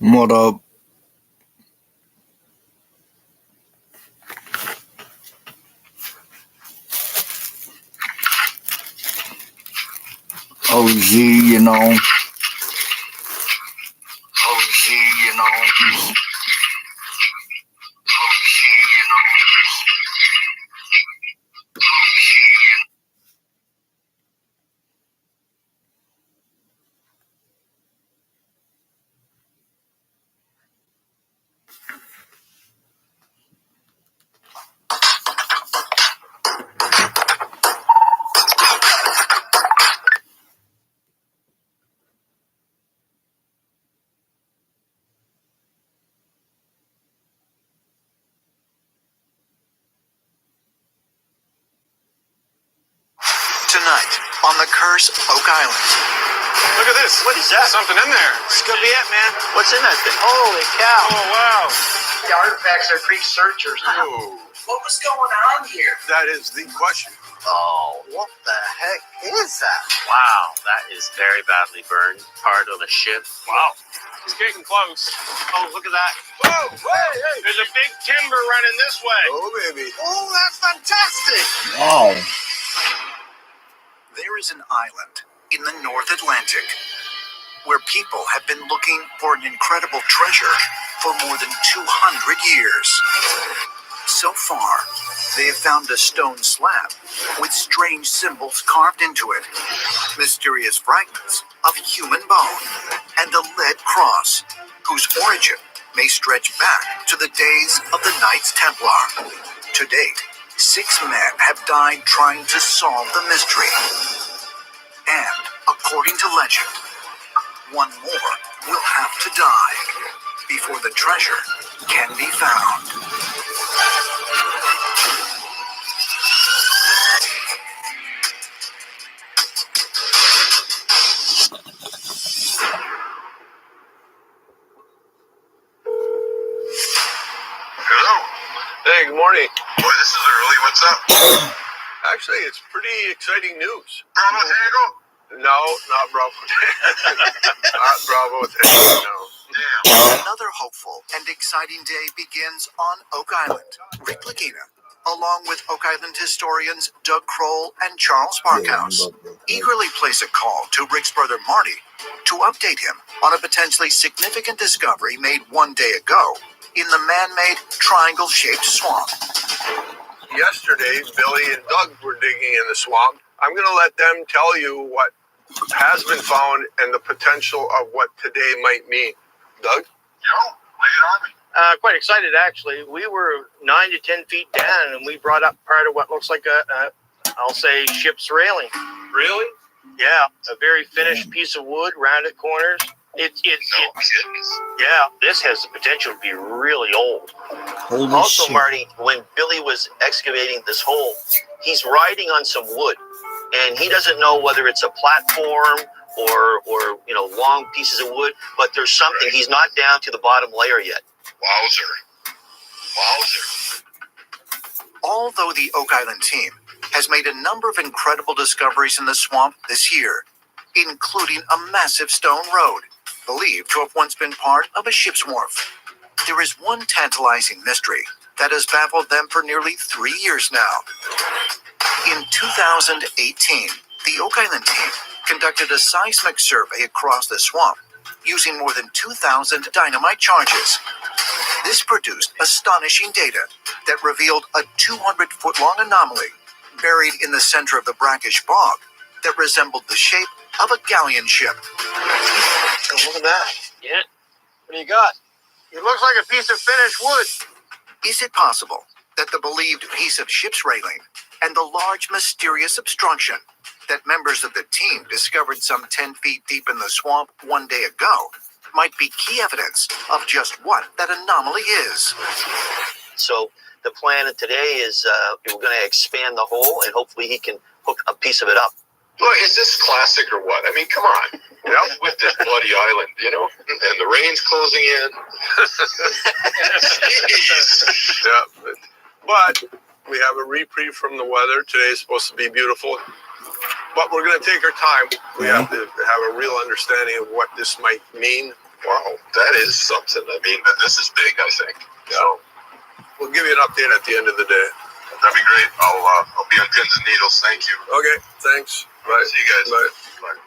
What up? OG, you know. OG, you know. Tonight on the Curse Oak Island. Look at this. What is that? Something in there. This could be it, man. What's in that thing? Holy cow. Oh, wow. The artifacts are creek searchers. Oh, What was going on here? that is the question. Oh, what the heck is that? Wow, that is very badly burned. Part of the ship. Wow. He's getting close. Oh, look at that. Whoa, hey. There's a big timber running this way. Oh, baby. Oh, that's fantastic. Wow. There is an island in the North Atlantic where people have been looking for an incredible treasure for more than 200 years. So far, they have found a stone slab with strange symbols carved into it, mysterious fragments of human bone, and a lead cross whose origin may stretch back to the days of the Knights Templar. To date, 6 men have died trying to solve the mystery. And, according to legend, 1 more will have to die before the treasure can be found. Hello. Hey, good morning. Boy, this is early. What's up? Actually, it's pretty exciting news. Bravo Tango? No, not Bravo. Not Bravo Tango, no. Damn. Another hopeful and exciting day begins on Oak Island. Rick Lagina, along with Oak Island historians Doug Kroll and Charles Barkhouse, eagerly place a call to Rick's brother Marty to update him on a potentially significant discovery made 1 day ago in the man-made triangle-shaped swamp. Yesterday, Billy and Doug were digging in the swamp. I'm going to let them tell you what has been found and the potential of what today might mean. Doug? Yo, lay it on me. Quite excited, actually. We were 9 to 10 feet down, and we brought up part of what looks like I'll say, ship's railing. Really? Yeah, a very finished piece of wood, rounded corners. No kidding. Yeah, this has the potential to be really old. Holy Also, shit. Marty, when Billy was excavating this hole, he's riding on some wood, and he doesn't know whether it's a platform or long pieces of wood, but there's something. Right. He's not down to the bottom layer yet. Wowzer. Although the Oak Island team has made a number of incredible discoveries in the swamp this year, including a massive stone road, believed to have once been part of a ship's wharf, there is one tantalizing mystery that has baffled them for nearly 3 years now. In 2018, the Oak Island team conducted a seismic survey across the swamp using more than 2,000 dynamite charges. This produced astonishing data that revealed a 200-foot-long anomaly buried in the center of the brackish bog that resembled the shape of a galleon ship. Oh, look at that. Yeah. What do you got? It looks like a piece of finished wood. Is it possible that the believed piece of ship's railing and the large mysterious obstruction that members of the team discovered some 10 feet deep in the swamp 1 day ago might be key evidence of just what that anomaly is? So the plan today is we're going to expand the hole, and hopefully he can hook a piece of it up. Boy, is this classic or what? I mean, come on. Yep. With this bloody island, and the rain's closing in. Jeez. Yeah. But we have a reprieve from the weather. Today's supposed to be beautiful. But we're going to take our time. We have to have a real understanding of what this might mean Wow, that is something. I mean, this is big, I think. Yeah. So We'll give you an update at the end of the day. that'd be great. I'll be on pins and needles. Thank you. Okay, thanks. Bye. See you guys. Bye.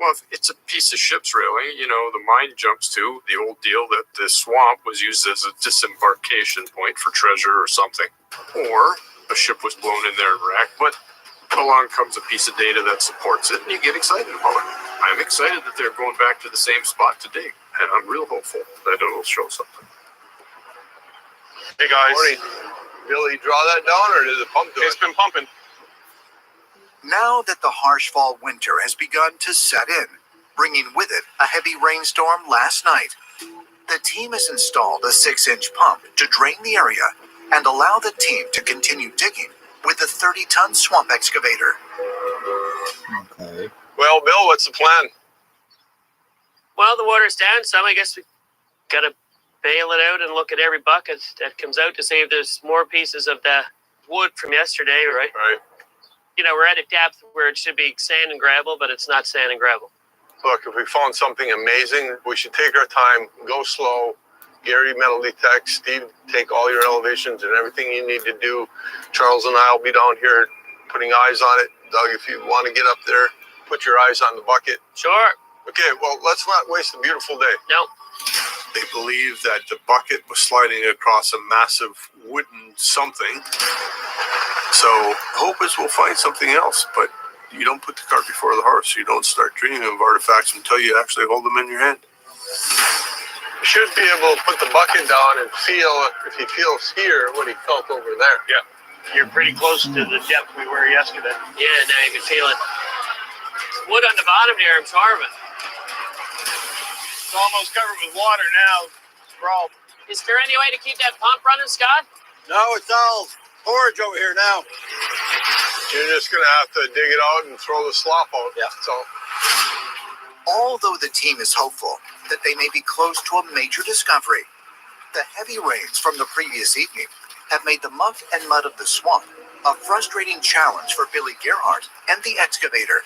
Well, it's a piece of ships, really. You know, the mind jumps to the old deal that the swamp was used as a disembarkation point for treasure or something. Or a ship was blown in there and wrecked. But along comes a piece of data that supports it, and you get excited about it. I'm excited that they're going back to the same spot to dig, and I'm real hopeful that it'll show something. Hey guys, Morning. Billy, draw that down, or did the pump do it? it's been pumping. Now that the harsh fall winter has begun to set in, bringing with it a heavy rainstorm last night, the team has installed a 6-inch pump to drain the area and allow the team to continue digging with the 30-ton swamp excavator. Okay. Well, Bill, what's the plan? Well, the water's down some. I guess we got to bail it out and look at every bucket that comes out to see if there's more pieces of the wood from yesterday, right? Right. You know, we're at a depth where it should be sand and gravel, but it's not sand and gravel. Look, if we found something amazing, we should take our time, go slow. Gary, metal detect. Steve, take all your elevations and everything you need to do. Charles and I will be down here putting eyes on it. Doug, if you want to get up there, put your eyes on the bucket. Sure. Okay, well, let's not waste a beautiful day. No. They believe that the bucket was sliding across a massive wooden something. So hope is we'll find something else, but you don't put the cart before the horse. You don't start dreaming of artifacts until you actually hold them in your hand. You should be able to put the bucket down and feel, if he feels here, what he felt over there. Yeah. You're pretty close to the depth we were yesterday. Yeah, now you can feel it. Wood on the bottom here, I'm starving. It's almost covered with water now. Problem. Is there any way to keep that pump running, Scott? No, it's all porridge over here now. You're just going to have to dig it out and throw the slop out. Yeah. So, Although the team is hopeful that they may be close to a major discovery, the heavy rains from the previous evening have made the muck and mud of the swamp a frustrating challenge for Billy Gerhardt and the excavator.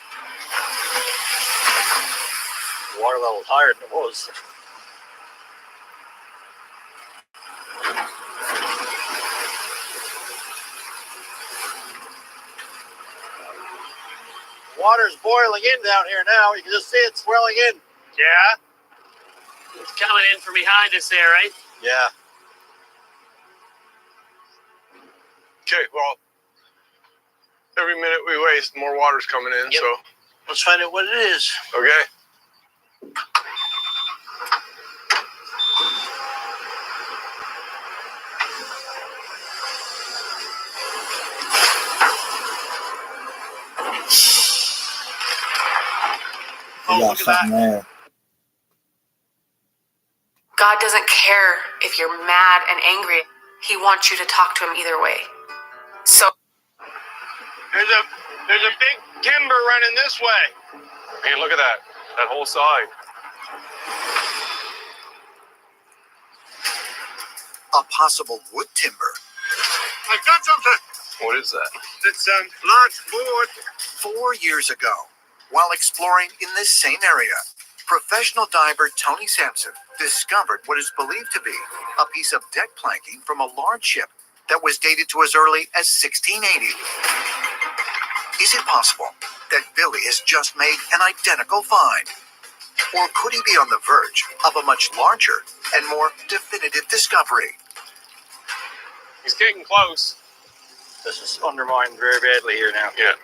The water level's higher than it was. Water's boiling in down here now. You can just see it swelling in. Yeah. It's coming in from behind us there, right? Yeah. okay, well, every minute we waste, more water's coming in. Yep. So, Let's find out what it is. okay. We got something there. God doesn't care if you're mad and angry. He wants you to talk to him either way. So There's a big timber running this way. Man, look at that. That whole side. A possible wood timber. I got something. What is that? It's large board. 4 years ago, while exploring in this same area, professional diver Tony Sampson discovered what is believed to be a piece of deck planking from a large ship that was dated to as early as 1680. Is it possible that Billy has just made an identical find? Or could he be on the verge of a much larger and more definitive discovery? He's getting close. This is undermined very badly here now. Yeah.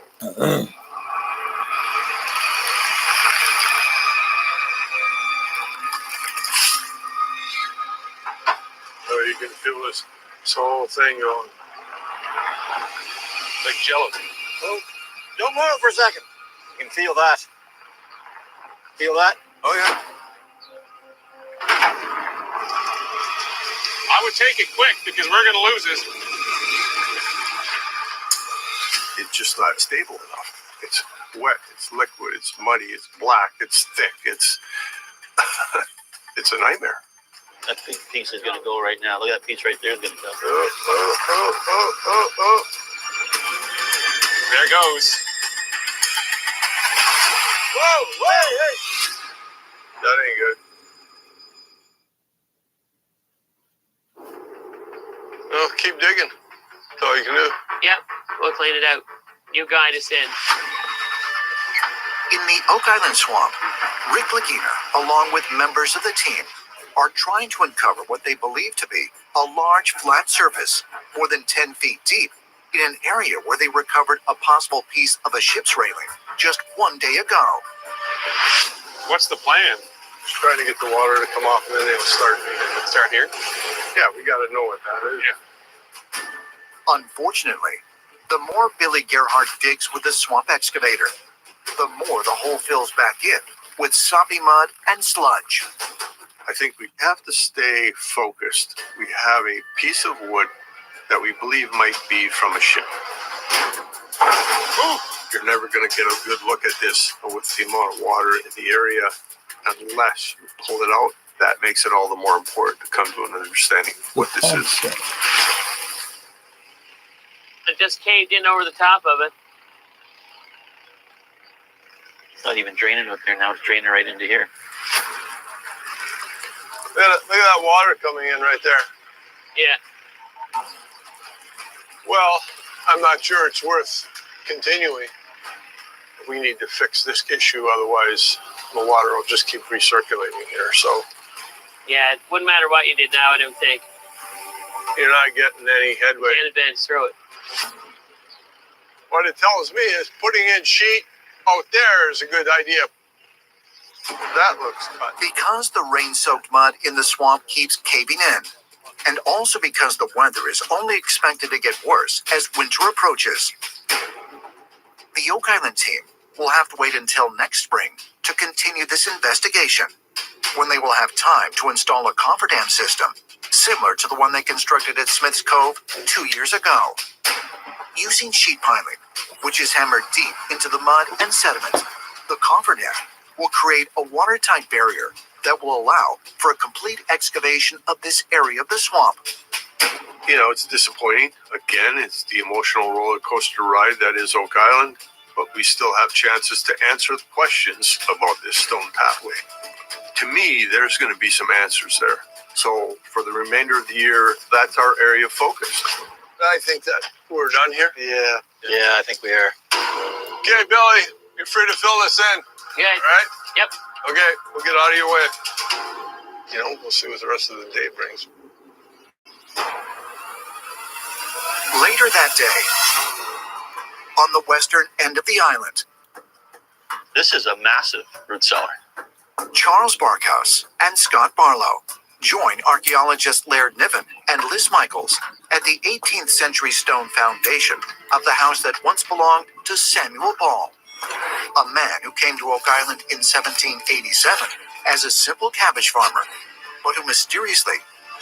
Oh, you can feel this whole thing going. Like jello. Oh, don't move for a second. You can feel that. Feel that? Oh, yeah. I would take it quick because we're going to lose this. It's just not stable enough. It's wet, it's liquid, it's muddy, it's black, it's thick, it's it's a nightmare. That big piece is going to go right now. Look at that piece right there. Is going to go. There it goes. Whoa, whoa, hey. That ain't good. We'll clean it out. You guide us in. In the Oak Island swamp, Rick Lagina, along with members of the team, are trying to uncover what they believe to be a large flat surface, more than 10 feet deep, in an area where they recovered a possible piece of a ship's railing just one day ago. What's the plan? Just trying to get the water to come off, and then they'll start here. Yeah, we got to know what that is. Yeah. Unfortunately, the more Billy Gerhardt digs with the swamp excavator, the more the hole fills back in with soppy mud and sludge. I think we have to stay focused. We have a piece of wood that we believe might be from a ship. You're never going to get a good look at this with the amount of water in the area unless you pull it out. That makes it all the more important to come to an understanding of what this is. It just caved in over the top of it. It's not even draining up there now. It's draining right into here. Look at that water coming in right there. Yeah. Well, I'm not sure it's worth continuing. We need to fix this issue, otherwise the water will just keep recirculating here. So Yeah, it wouldn't matter what you did now, I don't think. you're not getting any headway. Can't advance through it. What it tells me is putting in sheet out there is a good idea. That looks cut. Because the rain-soaked mud in the swamp keeps caving in, and also because the weather is only expected to get worse as winter approaches, the Oak Island team will have to wait until next spring to continue this investigation, when they will have time to install a cofferdam system similar to the one they constructed at Smith's Cove 2 years ago. Using sheet piling, which is hammered deep into the mud and sediment, the cofferdam will create a watertight barrier that will allow for a complete excavation of this area of the swamp. You know, it's disappointing. Again, it's the emotional roller coaster ride that is Oak Island, but we still have chances to answer the questions about this stone pathway. To me, there's going to be some answers there. So for the remainder of the year, that's our area of focus. I think that we're done here. Yeah, I think we are. Okay, Billy, you're free to fill this in. Yeah. All right? Yep. Okay, we'll get out of your way. You know, we'll see what the rest of the day brings. Later that day, on the western end of the island, This is a massive root cellar. Charles Barkhouse and Scott Barlow join archaeologist Laird Niven and Liz Michaels at the 18th century stone foundation of the house that once belonged to Samuel Ball, a man who came to Oak Island in 1787 as a simple cabbage farmer, but who mysteriously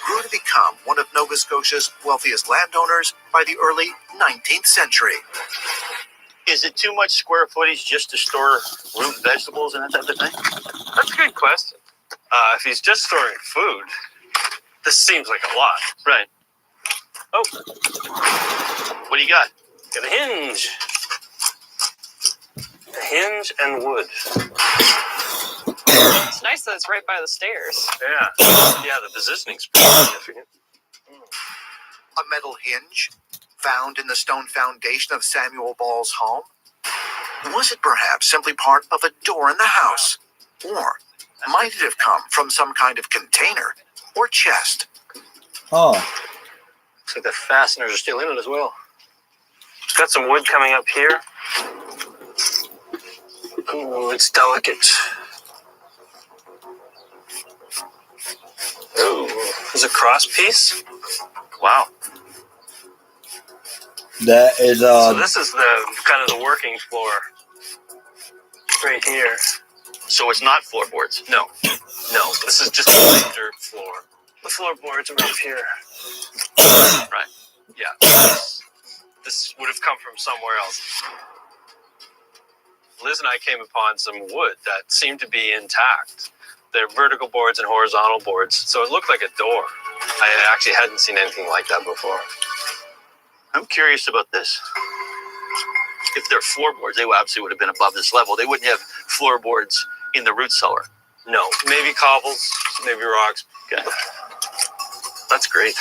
grew to become one of Nova Scotia's wealthiest landowners by the early 19th century. Is it too much square footage just to store root vegetables and that type of thing? That's a good question. If he's just storing food, this seems like a lot. Right. Oh, What do you got? got a hinge. A hinge and wood. It's nice that it's right by the stairs. Yeah. Yeah, the positioning's pretty significant. A metal hinge found in the stone foundation of Samuel Ball's home? Was it perhaps simply part of a door in the house? Or might it have come from some kind of container or chest? Oh, Looks like the fasteners are still in it as well. It's got some wood coming up here. Ooh, it's delicate. Ooh, there's a cross piece. Wow. that is So this is the kind of the working floor. Right here. So it's not floorboards. No, this is just a dirt floor. The floorboards are right here. Right. Yeah. This would have come from somewhere else. Liz and I came upon some wood that seemed to be intact. They're vertical boards and horizontal boards, so it looked like a door. I actually hadn't seen anything like that before. I'm curious about this. If they're floorboards, they obviously would have been above this level. They wouldn't have floorboards in the root cellar. No, maybe cobbles, maybe rocks. Okay. That's great.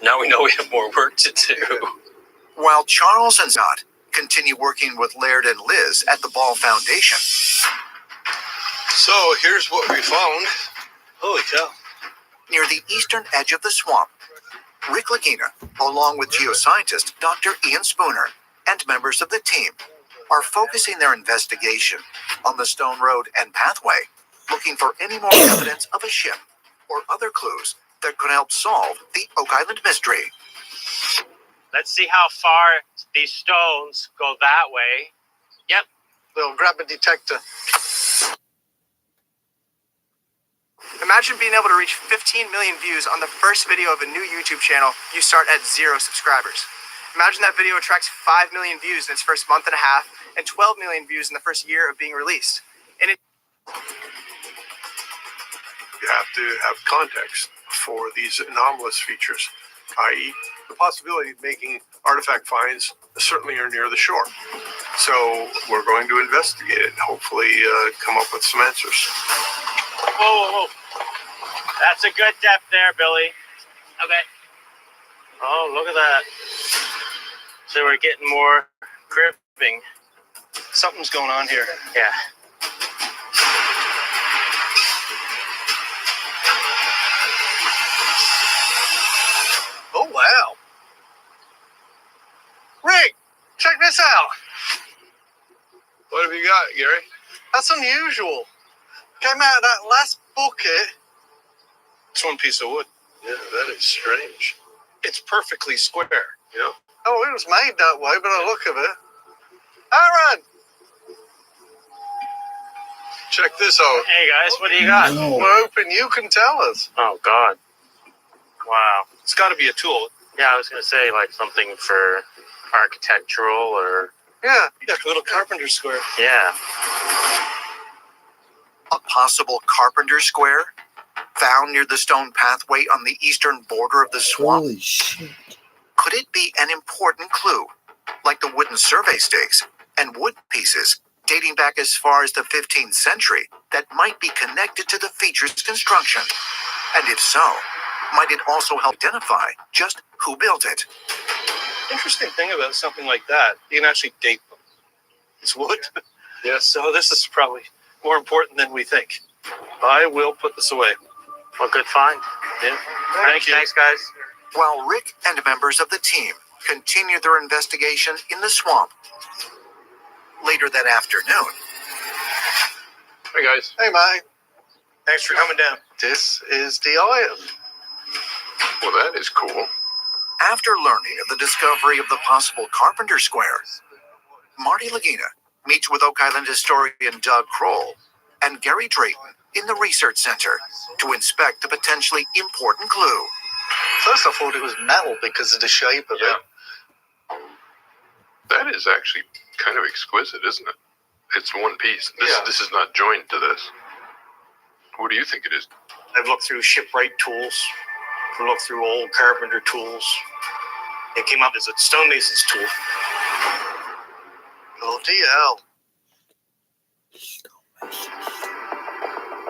Now we know we have more work to do. When while Charles and Scott continue working with Laird and Liz at the Ball Foundation. So here's what we found. Holy cow. Near the eastern edge of the swamp, Rick Lagina, along with geoscientist Dr. Ian Spooner, and members of the team, are focusing their investigation on the Stone Road and pathway, looking for any more evidence of a ship or other clues that could help solve the Oak Island mystery. Let's see how far these stones go that way. Yep. We'll grab a detector. Imagine being able to reach 15 million views on the first video of a new YouTube channel you start at 0 subscribers. Imagine that video attracts 5 million views in its first month and a half and 12 million views in the first year of being released. And You have to have context for these anomalous features, i.e. the possibility of making artifact finds certainly are near the shore. So we're going to investigate it and hopefully come up with some answers. Whoa. That's a good depth there, Billy. Okay. Oh, look at that. So we're getting more gripping. something's going on here. Yeah. Oh, wow. Rick, check this out. What have you got, Gary? That's unusual. Came out of that last bucket. It's one piece of wood. Yeah, that is strange. It's perfectly square. Yeah. Oh, it was made that way, by the look of it. Aaron! Check this out. Hey guys, what do you got? No. We're hoping you can tell us. Oh God. Wow. It's got to be a tool. Yeah, I was gonna say like something for architectural or Yeah, like a little carpenter square. yeah. A possible carpenter square found near the stone pathway on the eastern border of the swamp. Holy shit. Could it be an important clue, like the wooden survey stakes and wood pieces dating back as far as the 15th century that might be connected to the feature's construction? And if so, might it also help identify just who built it? Interesting thing about something like that, you can actually date them. It's wood. Yes. So this is probably more important than we think. I will put this away. Well, good find. Yeah. Thanks, guys. While Rick and members of the team continue their investigation in the swamp. Later that afternoon, Hey, guys. Hey, Mike. Thanks for coming down. This is the island. Well, that is cool. after learning of the discovery of the possible Carpenter Square, Marty Lagina meets with Oak Island historian Doug Kroll and Gary Drayton in the research center to inspect the potentially important clue. First, I thought it was metal because of the shape of it. That is actually kind of exquisite, isn't it? It's one piece. This is not joined to this. What do you think it is? I've looked through shipwright tools. I've looked through old carpenter tools. It came up as a stonemason's tool. Oh, DL.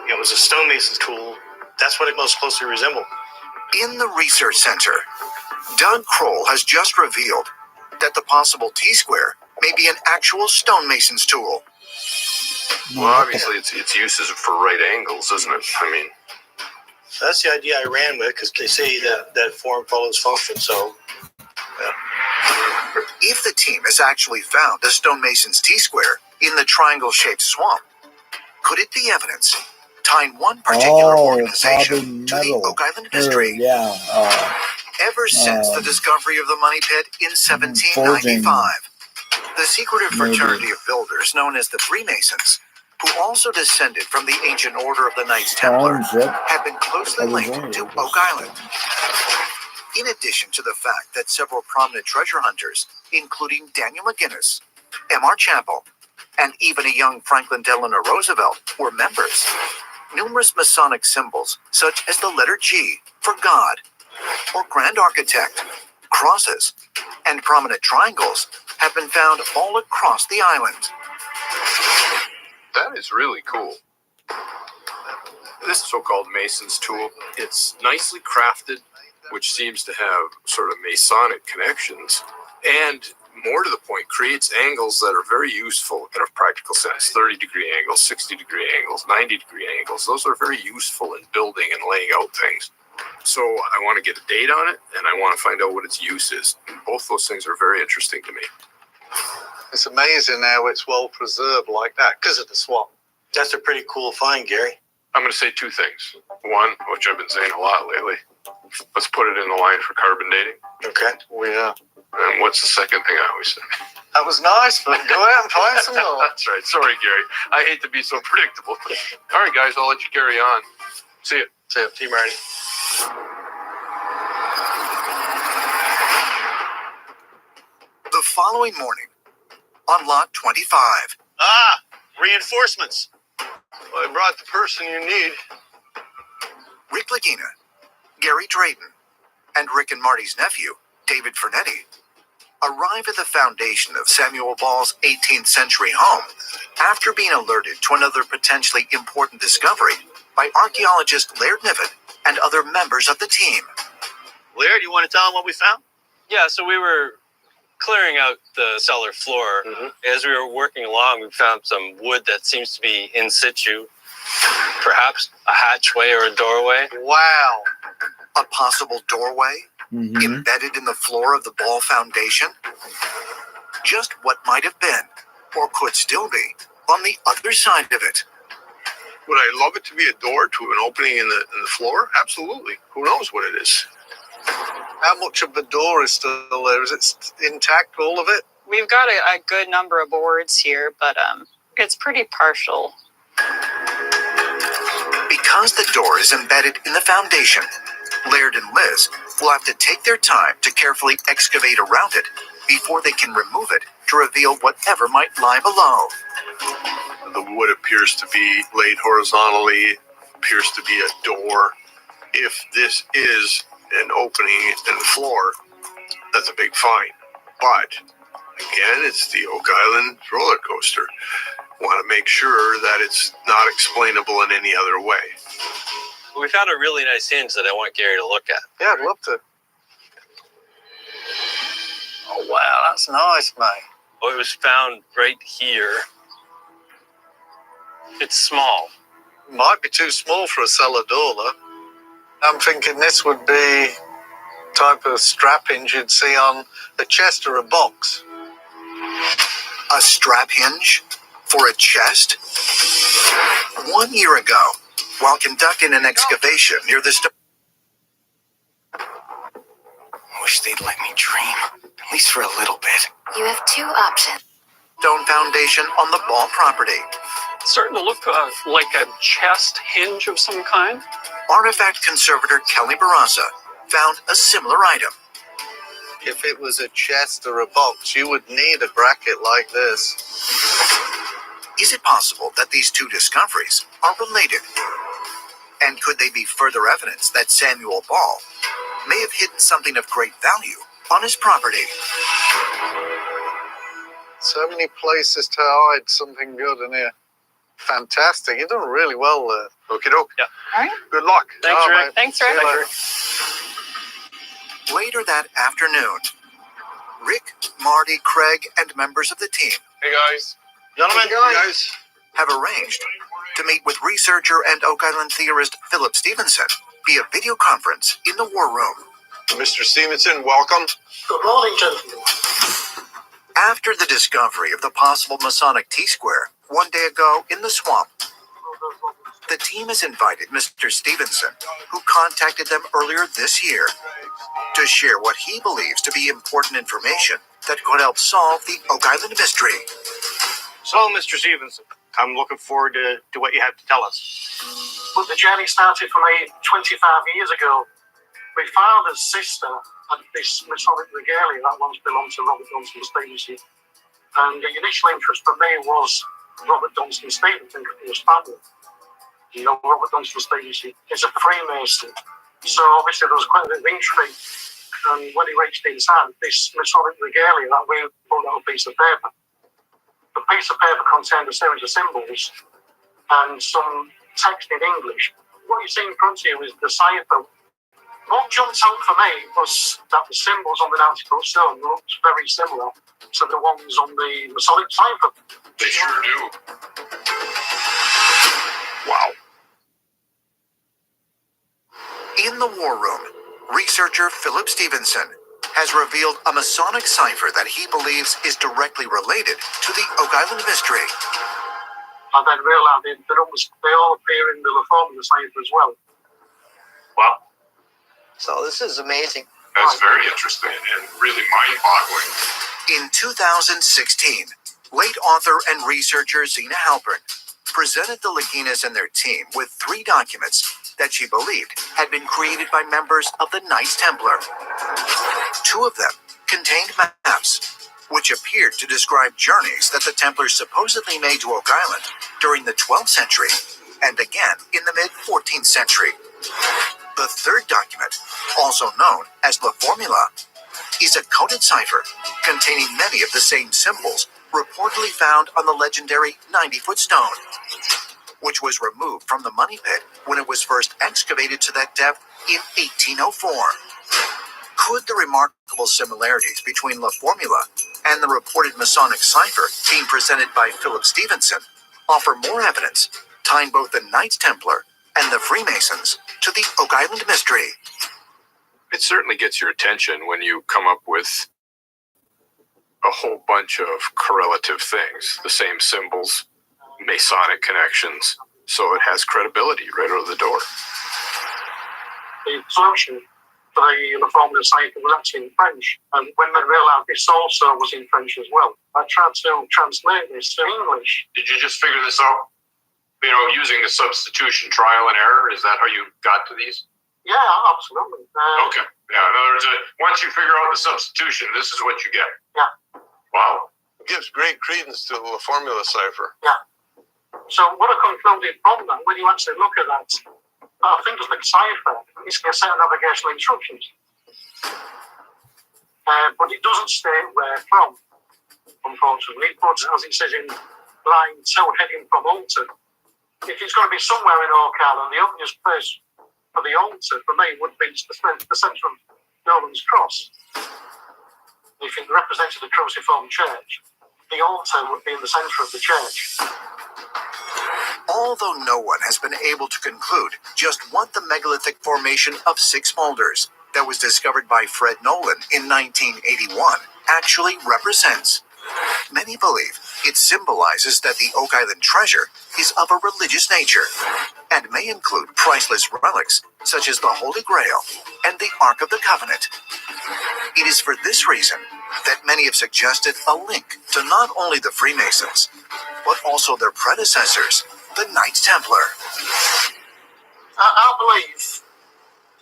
It was a stonemason's tool. That's what it most closely resembled. In the research center, Doug Kroll has just revealed that the possible T-square may be an actual stonemason's tool. Well, obviously, its uses for right angles, isn't it? I mean, That's the idea I ran with, because they say that form follows function. So, If the team has actually found a stonemason's T-square in the triangle-shaped swamp, could it be evidence tying one particular organization to the Oak Island mystery? Ever since the discovery of the money pit in 1795, the secretive fraternity of builders known as the Freemasons, who also descended from the ancient order of the Knights Templar, have been closely linked to Oak Island. In addition to the fact that several prominent treasure hunters, including Daniel McGinnis, M.R. Chappell, and even a young Franklin Delano Roosevelt, were members, numerous Masonic symbols, such as the letter G for God, or Grand Architect, crosses, and prominent triangles, have been found all across the island. that is really cool. This so-called Mason's tool, it's nicely crafted, which seems to have sort of Masonic connections. And more to the point, creates angles that are very useful in a practical sense. 30-degree angles, 60-degree angles, 90-degree angles. Those are very useful in building and laying out things. So I want to get a date on it, and I want to find out what its use is. Both those things are very interesting to me. It's amazing how it's well preserved like that because of the swamp. That's a pretty cool find, Gary. I'm going to say two things. One, which I've been saying a lot lately, let's put it in the line for carbon dating. Okay. Yeah. And what's the second thing I always say? That was nice, but go out and find some more. That's right. Sorry, Gary. I hate to be so predictable. All right, guys, I'll let you carry on. See you. See you, Marty. The following morning, on Lot 25. Ah, reinforcements. I brought the person you need. Rick Lagina, Gary Drayton, and Rick and Marty's nephew, David Fernetti, arrive at the foundation of Samuel Ball's 18th century home after being alerted to another potentially important discovery by archaeologist Laird Niven and other members of the team. Laird, you want to tell them what we found? Yeah, so we were clearing out the cellar floor. As we were working along, we found some wood that seems to be in situ, perhaps a hatchway or a doorway. Wow. A possible doorway embedded in the floor of the Ball Foundation? Just what might have been, or could still be, on the other side of it. Would I love it to be a door to an opening in the floor? Absolutely. Who knows what it is? How much of the door is still there? Is it intact, all of it? We've got a good number of boards here, but it's pretty partial. Because the door is embedded in the foundation, Laird and Liz will have to take their time to carefully excavate around it before they can remove it to reveal whatever might lie below. The wood appears to be laid horizontally, appears to be a door. If this is an opening in the floor, that's a big find. But again, it's the Oak Island roller coaster. Want to make sure that it's not explainable in any other way. We found a really nice hinge that I want Gary to look at. Yeah, I'd love to. Oh, wow, that's nice, mate. Oh, it was found right here. It's small. Might be too small for a cellar door, though. I'm thinking this would be type of strap hinge you'd see on a chest or a box. A strap hinge for a chest? 1 year ago, while conducting an excavation near the Wish they'd let me dream, at least for a little bit. You have two options. Stone Foundation on the Ball property. It's starting to look like a chest hinge of some kind. Artifact conservator Kelly Barraza found a similar item. If it was a chest or a box, you would need a bracket like this. Is it possible that these two discoveries are related? And could they be further evidence that Samuel Ball may have hidden something of great value on his property? So many places to hide something good in here. Fantastic. You're doing really well there. Okie doke. Yeah. All right. Good luck. Thanks, Rick. Mate. Thanks, Rick. Later that afternoon, Rick, Marty, Craig, and members of the team Hey guys. Gentlemen, Guys. have arranged to meet with researcher and Oak Island theorist Philip Stevenson via video conference in the war room. Mr. Stevenson, welcome. Good morning, gentlemen. After the discovery of the possible Masonic T-square 1 day ago in the swamp, the team has invited Mr. Stevenson, who contacted them earlier this year, to share what he believes to be important information that could help solve the Oak Island mystery. So, Mr. Stevenson, I'm looking forward to what you have to tell us. But the journey started for me 25 years ago. My father's sister had this Masonic regalia that once belonged to Robert Dunstan Stevenson. And the initial interest for me was Robert Dunstan Stevenson and his family. You know, Robert Dunstan Stevenson is a Freemason. So obviously there was quite a bit of intrigue. And when he reached inside, this Masonic regalia that we pulled out a piece of paper. The piece of paper contained a series of symbols and some text in English. What you see in front of you is the cipher What jumped out for me was that the symbols on the nautical stone looked very similar to the ones on the Masonic cipher. They sure do. Wow. In the War Room, researcher Philip Stevenson has revealed a Masonic cipher that he believes is directly related to the Oak Island mystery. I then realised the numbers, they all appear in the Laformia cipher as well. Wow. So this is amazing. That's very interesting and really mind-boggling. In 2016, late author and researcher Zena Halpern presented the Laginas and their team with 3 documents that she believed had been created by members of the Knights Templar. 2 of them contained maps, which appeared to describe journeys that the Templars supposedly made to Oak Island during the 12th century and again in the mid-14th century. The 3rd document, also known as La Formula, is a coded cipher containing many of the same symbols reportedly found on the legendary 90-foot stone, which was removed from the money pit when it was first excavated to that depth in 1804. Could the remarkable similarities between La Formula and the reported Masonic cipher being presented by Philip Stevenson offer more evidence tying both the Knights Templar and the Freemasons to the Oak Island mystery? It certainly gets your attention when you come up with a whole bunch of correlative things, the same symbols, Masonic connections, so it has credibility right out of the door. The solution for the Laformia cipher was actually in French, and when they realised this also was in French as well, I tried to translate this to English. Did you just figure this out, using the substitution trial and error? Is that how you got to these? Yeah, absolutely. Okay. Yeah, in other words, once you figure out the substitution, this is what you get. Yeah. Wow. It gives great credence to the La Formula cipher. Yeah. So what I concluded from that, when you actually look at that, I think it's like cipher, it's a set of navigational instructions. But it doesn't state where from, unfortunately. But as it says in line 2, heading from Alton, if it's going to be somewhere in Oak Island, the obvious place for the altar, for me, would be the centre of Nolan's Cross. If it represented the cruciform church, the altar would be in the centre of the church. Although no one has been able to conclude just what the megalithic formation of 6 boulders that was discovered by Fred Nolan in 1981 actually represents, many believe it symbolizes that the Oak Island treasure is of a religious nature and may include priceless relics such as the Holy Grail and the Ark of the Covenant. It is for this reason that many have suggested a link to not only the Freemasons, but also their predecessors, the Knights Templar. I believe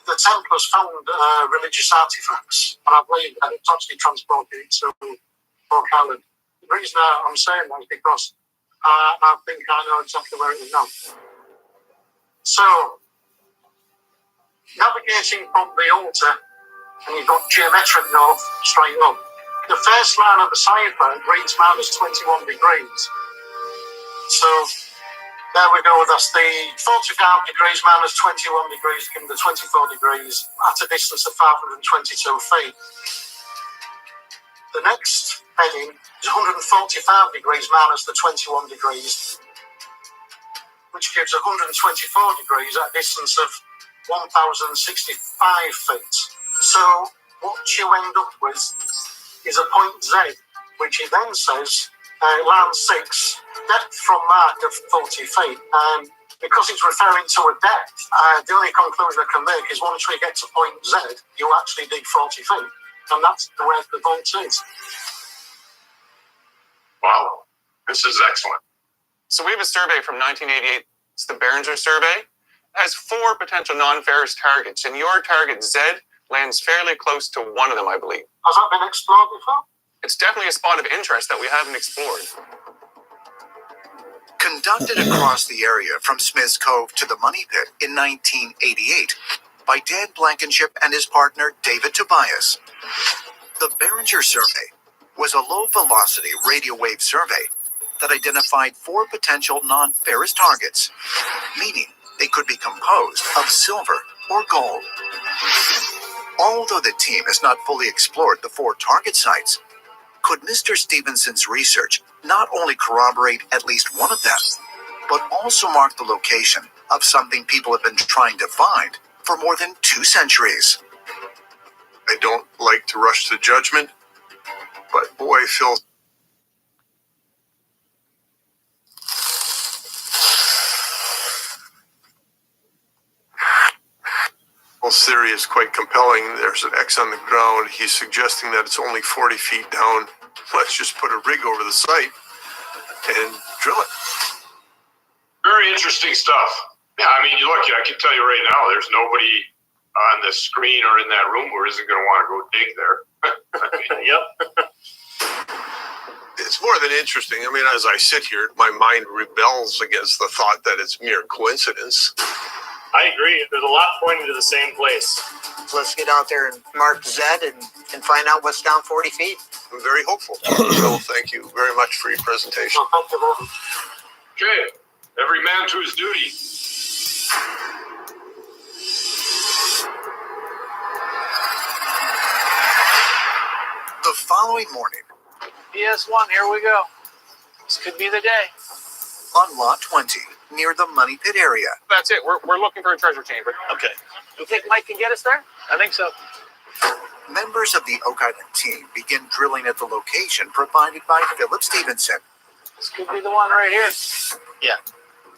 the Templars found religious artifacts, and I believe that it's actually transported it to Oak Island. The reason I'm saying that is because I think I know exactly where it is now. So, navigating from the altar, and you've got geometric north straight up. The first line of the cipher reads -21 degrees. So, there we go, that's the 45 degrees -21 degrees, giving the 24 degrees at a distance of 522 feet. The next heading is 145 degrees minus the 21 degrees, which gives 124 degrees at a distance of 1,065 feet. So what you end up with is a point Z, which it then says, line 6, depth from mark of 40 feet. Because it's referring to a depth, the only conclusion I can make is once we get to point Z, you actually dig 40 feet. And that's the way the vault is. Wow, this is excellent. So we have a survey from 1988. It's the Behringer survey. It has 4 potential non-ferrous targets, and your target Z lands fairly close to one of them, I believe. Has that been explored before? It's definitely a spot of interest that we haven't explored. Conducted across the area from Smith's Cove to the Money Pit in 1988 by Dan Blankenship and his partner David Tobias. The Behringer survey was a low-velocity radio wave survey that identified 4 potential non-ferrous targets, meaning they could be composed of silver, or gold. Although the team has not fully explored the 4 target sites, could Mr. Stevenson's research not only corroborate at least one of them, but also mark the location of something people have been trying to find for more than 2 centuries? I don't like to rush to judgment, but boy, Phil. Phil's theory is quite compelling. There's an X on the ground. He's suggesting that it's only 40 feet down. Let's just put a rig over the site and drill it. Very interesting stuff. Yeah, I mean, look, I can tell you right now, there's nobody on the screen or in that room who isn't going to want to go dig there. Yep. It's more than interesting. I mean, as I sit here, my mind rebels against the thought that it's mere coincidence. I agree. There's a lot pointing to the same place. So let's get out there and mark Z and find out what's down 40 feet. I'm very hopeful. Phil, thank you very much for your presentation. Okay, every man to his duty. The following morning, PS1, here we go. This could be the day. on Lot 20, near the Money Pit area, That's it. We're looking for a treasure chamber. Okay. You think Mike can get us there? I think so. members of the Oak Island team begin drilling at the location provided by Philip Stevenson, This could be the one right here.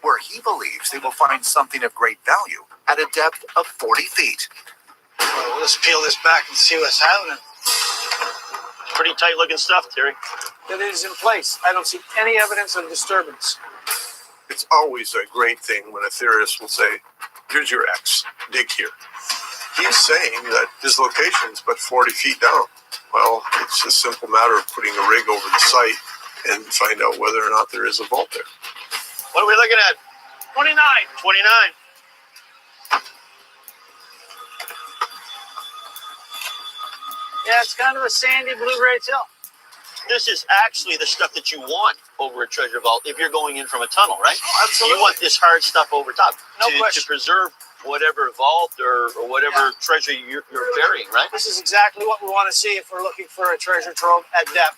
where he believes they will find something of great value at a depth of 40 feet. Well, let's peel this back and see what's happening. Pretty tight looking stuff, Terry. It is in place. I don't see any evidence of disturbance. It's always a great thing when a theorist will say, here's your X, dig here. He's saying that his location is but 40 feet down. Well, it's a simple matter of putting a rig over the site and find out whether or not there is a vault there. What are we looking at? 29. 29. Yeah, it's kind of a sandy blue-gray till. This is actually the stuff that you want over a treasure vault if you're going in from a tunnel, right? Oh, absolutely. You want this hard stuff over top No to question. preserve whatever vault or whatever treasure you're burying, right? This is exactly what we want to see if we're looking for a treasure trove at depth.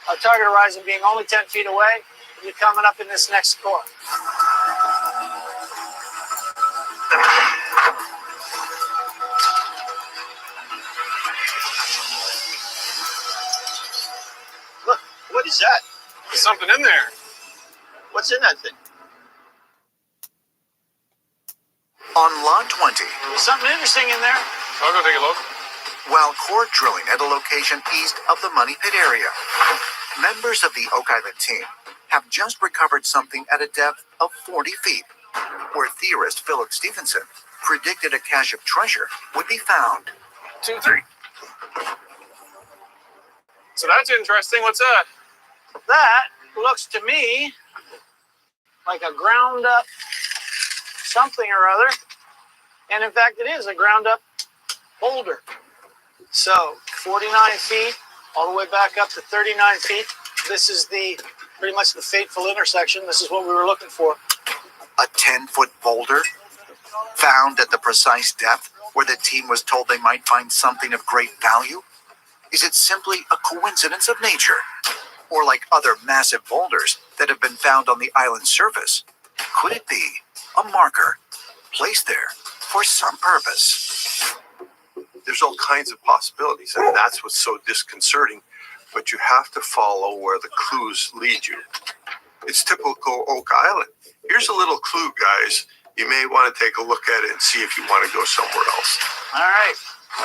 Our target horizon being only 10 feet away, you're coming up in this next score. Look, what is that? There's something in there. What's in that thing? On Lot 20, There's something interesting in there. I'll go take a look. while core drilling at a location east of the Money Pit area, members of the Oak Island team have just recovered something at a depth of 40 feet, where theorist Philip Stevenson predicted a cache of treasure would be found. 2, 3. So that's interesting. What's that? That looks to me like a ground up something or other. And in fact, it is a ground up boulder. So 49 feet, all the way back up to 39 feet. This is pretty much the fateful intersection. This is what we were looking for. A 10-foot boulder found at the precise depth where the team was told they might find something of great value? Is it simply a coincidence of nature? Or like other massive boulders that have been found on the island's surface, could it be a marker placed there for some purpose? There's all kinds of possibilities, and that's what's so disconcerting. But you have to follow where the clues lead you. It's typical Oak Island. Here's a little clue, guys. You may want to take a look at it and see if you want to go somewhere else. All right.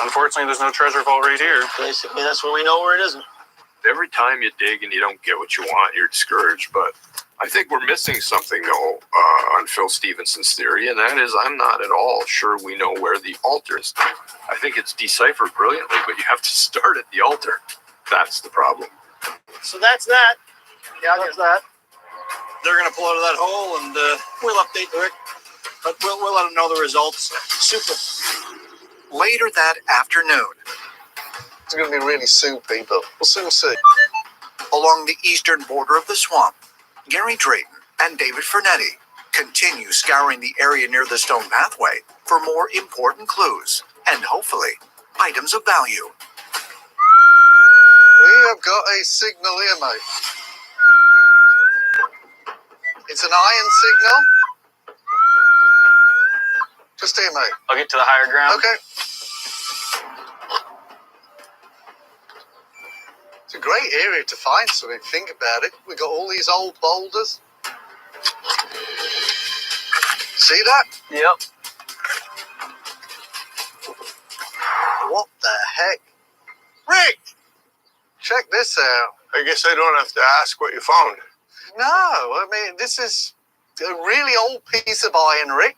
Unfortunately, there's no treasure vault right here. Basically, that's where we know where it isn't. Every time you dig and you don't get what you want, you're discouraged. But I think we're missing something, though, on Phil Stevenson's theory, and that is I'm not at all sure we know where the altar is. I think it's deciphered brilliantly, but you have to start at the altar. That's the problem. So that's that. Yeah, that's that. They're going to pull out of that hole, and we'll update the Rick. But we'll let them know the results. Super. Later that afternoon, It's going to be really soupy, but we'll soon see. along the eastern border of the swamp, Gary Drayton and David Fernetti continue scouring the area near the stone pathway for more important clues and hopefully items of value. We have got a signal here, mate. It's an iron signal. Just here, mate. I'll get to the higher ground. Okay. It's a great area to find something. Think about it. We got all these old boulders. See that? Yep. What the heck? Rick! Check this out. I guess I don't have to ask what you found. No, I mean, this is a really old piece of iron, Rick.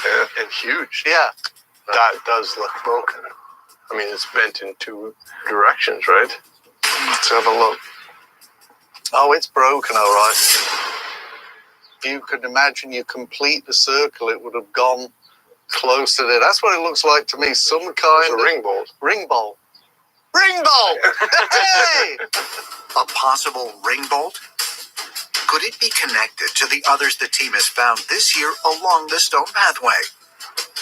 Yeah, and huge. Yeah. That does look broken. I mean, it's bent in two directions, right? Let's have a look. Oh, it's broken, all right. If you could imagine you complete the circle, it would have gone close to there. That's what it looks like to me. Some kind of ring bolt. Ring bolt. Ring bolt! Hey! A possible ring bolt? Could it be connected to the others the team has found this year along the stone pathway?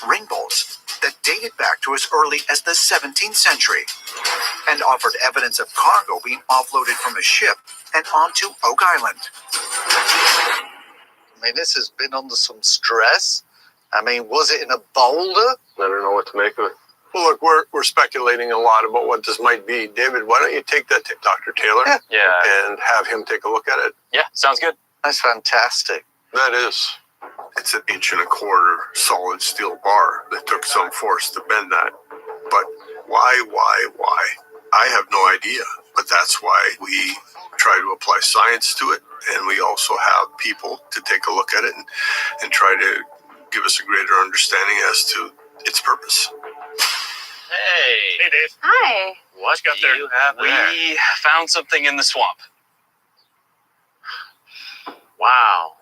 Ring bolts that dated back to as early as the 17th century and offered evidence of cargo being offloaded from a ship and onto Oak Island. I mean, this has been under some stress. I mean, was it in a boulder? I don't know what to make of it. Well, look, we're speculating a lot about what this might be. David, why don't you take that to Dr. Taylor and have him take a look at it? Yeah, sounds good. That's fantastic. That is. It's an 1.25 inch solid steel bar that took some force to bend that. But why? I have no idea. But that's why we try to apply science to it. And we also have people to take a look at it and try to give us a greater understanding as to its purpose. Hey. Hey, Dave. Hi. What you got there? You have we found something in the swamp. Wow.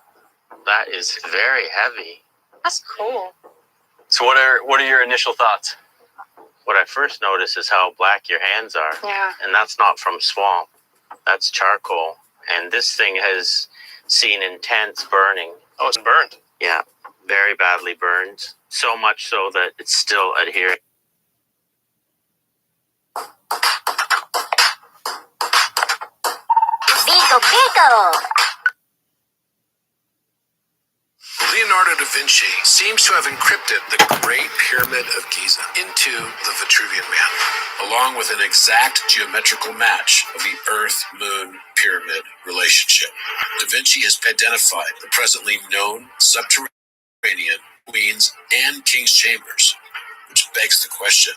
That is very heavy. That's cool. So what are your initial thoughts? What I first noticed is how black your hands are. Yeah. And that's not from swamp. That's charcoal. And this thing has seen intense burning. Oh, it's burned. Yeah, very badly burned. So much so that it's still adhering. Vigo! Leonardo da Vinci seems to have encrypted the Great Pyramid of Giza into the Vitruvian Man, along with an exact geometrical match of the Earth-Moon-Pyramid relationship. Da Vinci has identified the presently known subterranean queens and king's chambers, which begs the question,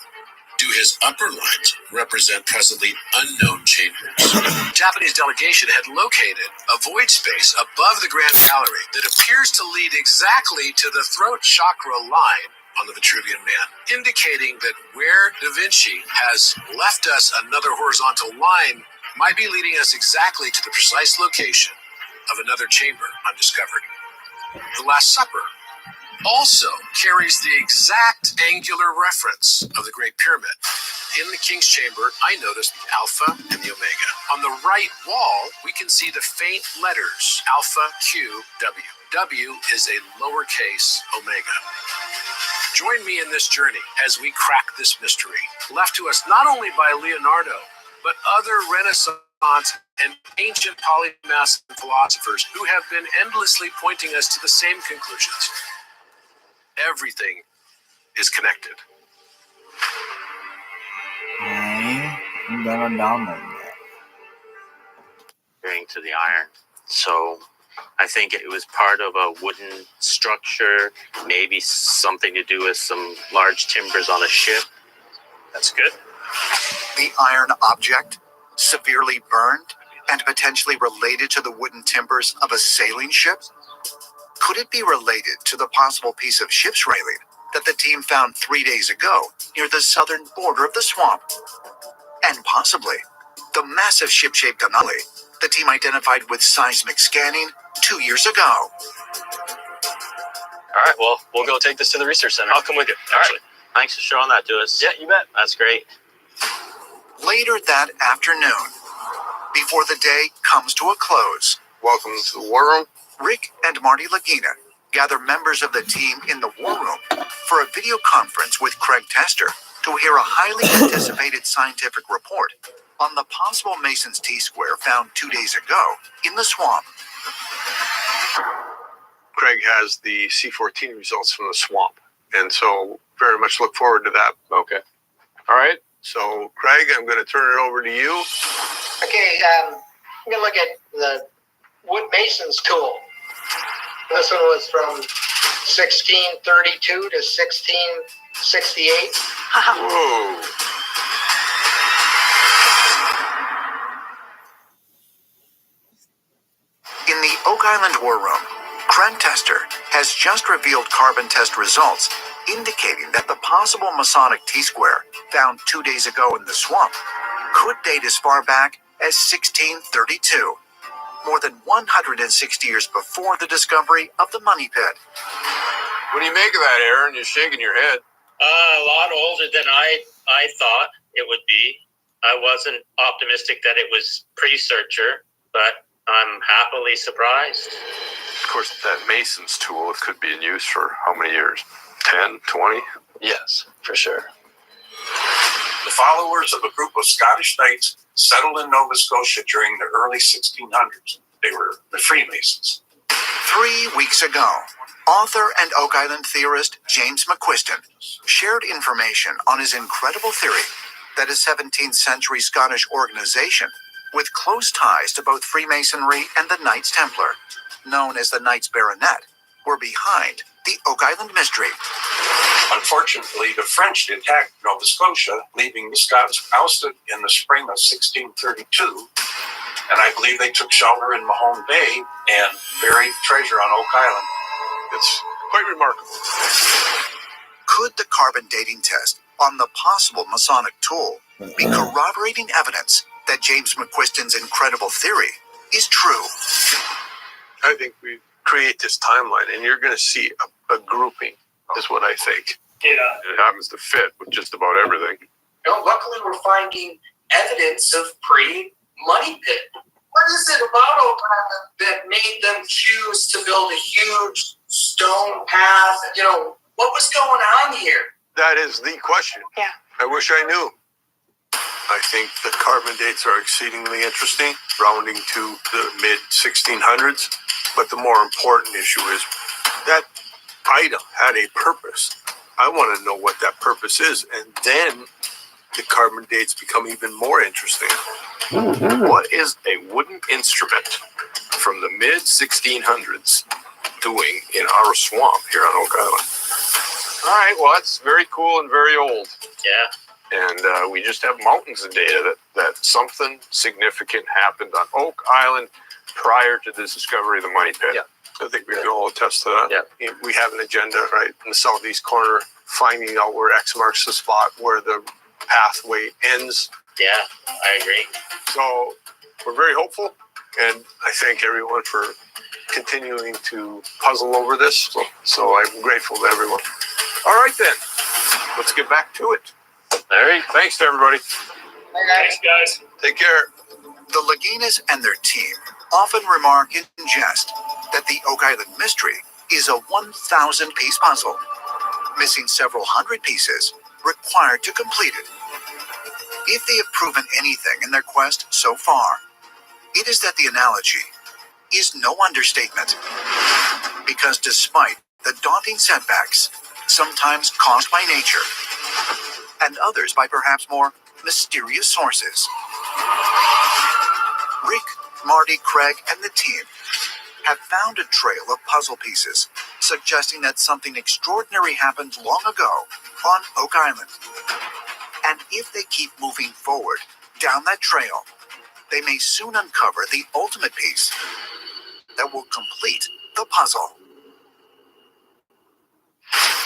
do his upper lines represent presently unknown chambers? The Japanese delegation had located a void space above the Grand Gallery that appears to lead exactly to the throat chakra line on the Vitruvian Man, indicating that where Da Vinci has left us another horizontal line might be leading us exactly to the precise location of another chamber undiscovered. The Last Supper also carries the exact angular reference of the Great Pyramid. In the King's Chamber, I noticed the Alpha and the Omega. On the right wall, we can see the faint letters Alpha, Q, W. W is a lowercase omega. Join me in this journey as we crack this mystery, left to us not only by Leonardo, but other Renaissance and ancient polymath philosophers who have been endlessly pointing us to the same conclusions. Everything is connected. I'm gonna download that. Adhering to the iron. So I think it was part of a wooden structure, maybe something to do with some large timbers on a ship. That's good. The iron object, severely burned and potentially related to the wooden timbers of a sailing ship? Could it be related to the possible piece of ship's railing that the team found 3 days ago near the southern border of the swamp? And possibly the massive ship-shaped anomaly the team identified with seismic scanning 2 years ago. All right, well, we'll go take this to the research center. I'll come with you, actually. Thanks for showing that to us. Yeah, you bet. That's great. Later that afternoon, before the day comes to a close, welcome to the war room. Rick and Marty Lagina gather members of the team in the war room for a video conference with Craig Tester to hear a highly anticipated scientific report on the possible Mason's T-square found 2 days ago in the swamp. Craig has the C14 results from the swamp, and so very much look forward to that. Okay. All right. So, Craig, I'm going to turn it over to you. Okay, I'm going to look at the Wood Mason's tool. This one was from 1632 to 1668. Whoa. In the Oak Island War Room, Craig Tester has just revealed carbon test results indicating that the possible Masonic T-square found 2 days ago in the swamp could date as far back as 1632, more than 160 years before the discovery of the Money Pit. What do you make of that, Aaron? You're shaking your head. A lot older than I thought it would be. I wasn't optimistic that it was pre-searcher, but I'm happily surprised. Of course, that Mason's tool could be in use for how many years? 10, 20? Yes, for sure. The followers of a group of Scottish knights settled in Nova Scotia during the early 1600s. They were the Freemasons. 3 weeks ago, author and Oak Island theorist James McQuiston shared information on his incredible theory that a 17th century Scottish organization with close ties to both Freemasonry and the Knights Templar, known as the Knights Baronet, were behind the Oak Island mystery. Unfortunately, the French attacked Nova Scotia, leaving the Scots ousted in the spring of 1632, and I believe they took shelter in Mahone Bay and buried treasure on Oak Island. It's quite remarkable. Could the carbon dating test on the possible Masonic tool be corroborating evidence that James McQuiston's incredible theory is true? I think we create this timeline, and you're going to see a grouping, is what I think. Yeah. It happens to fit with just about everything. You know, luckily, we're finding evidence of pre-Money Pit. What is it about Oak Island that made them choose to build a huge stone path? You know, what was going on here? That is the question. Yeah. I wish I knew. I think the carbon dates are exceedingly interesting, rounding to the mid-1600s. But the more important issue is that item had a purpose. I want to know what that purpose is, and then the carbon dates become even more interesting. What is a wooden instrument from the mid-1600s doing in our swamp here on Oak Island? All right, well, that's very cool and very old. Yeah. And we just have mountains of data that something significant happened on Oak Island prior to the discovery of the Money Pit. Yeah. I think we can all attest to that. Yeah. We have an agenda, right, in the southeast corner, finding out where X marks the spot, where the pathway ends. Yeah, I agree. So we're very hopeful, and I thank everyone for continuing to puzzle over this. So I'm grateful to everyone. All right, then. Let's get back to it. All right. Thanks to everybody. Thanks, guys. Take care. The Laginas and their team often remark in jest that the Oak Island mystery is a 1,000-piece puzzle, missing several hundred pieces required to complete it. If they have proven anything in their quest so far, it is that the analogy is no understatement. Because despite the daunting setbacks, sometimes caused by nature, and others by perhaps more mysterious sources, Rick, Marty, Craig, and the team have found a trail of puzzle pieces suggesting that something extraordinary happened long ago on Oak Island. And if they keep moving forward down that trail, they may soon uncover the ultimate piece that will complete the puzzle.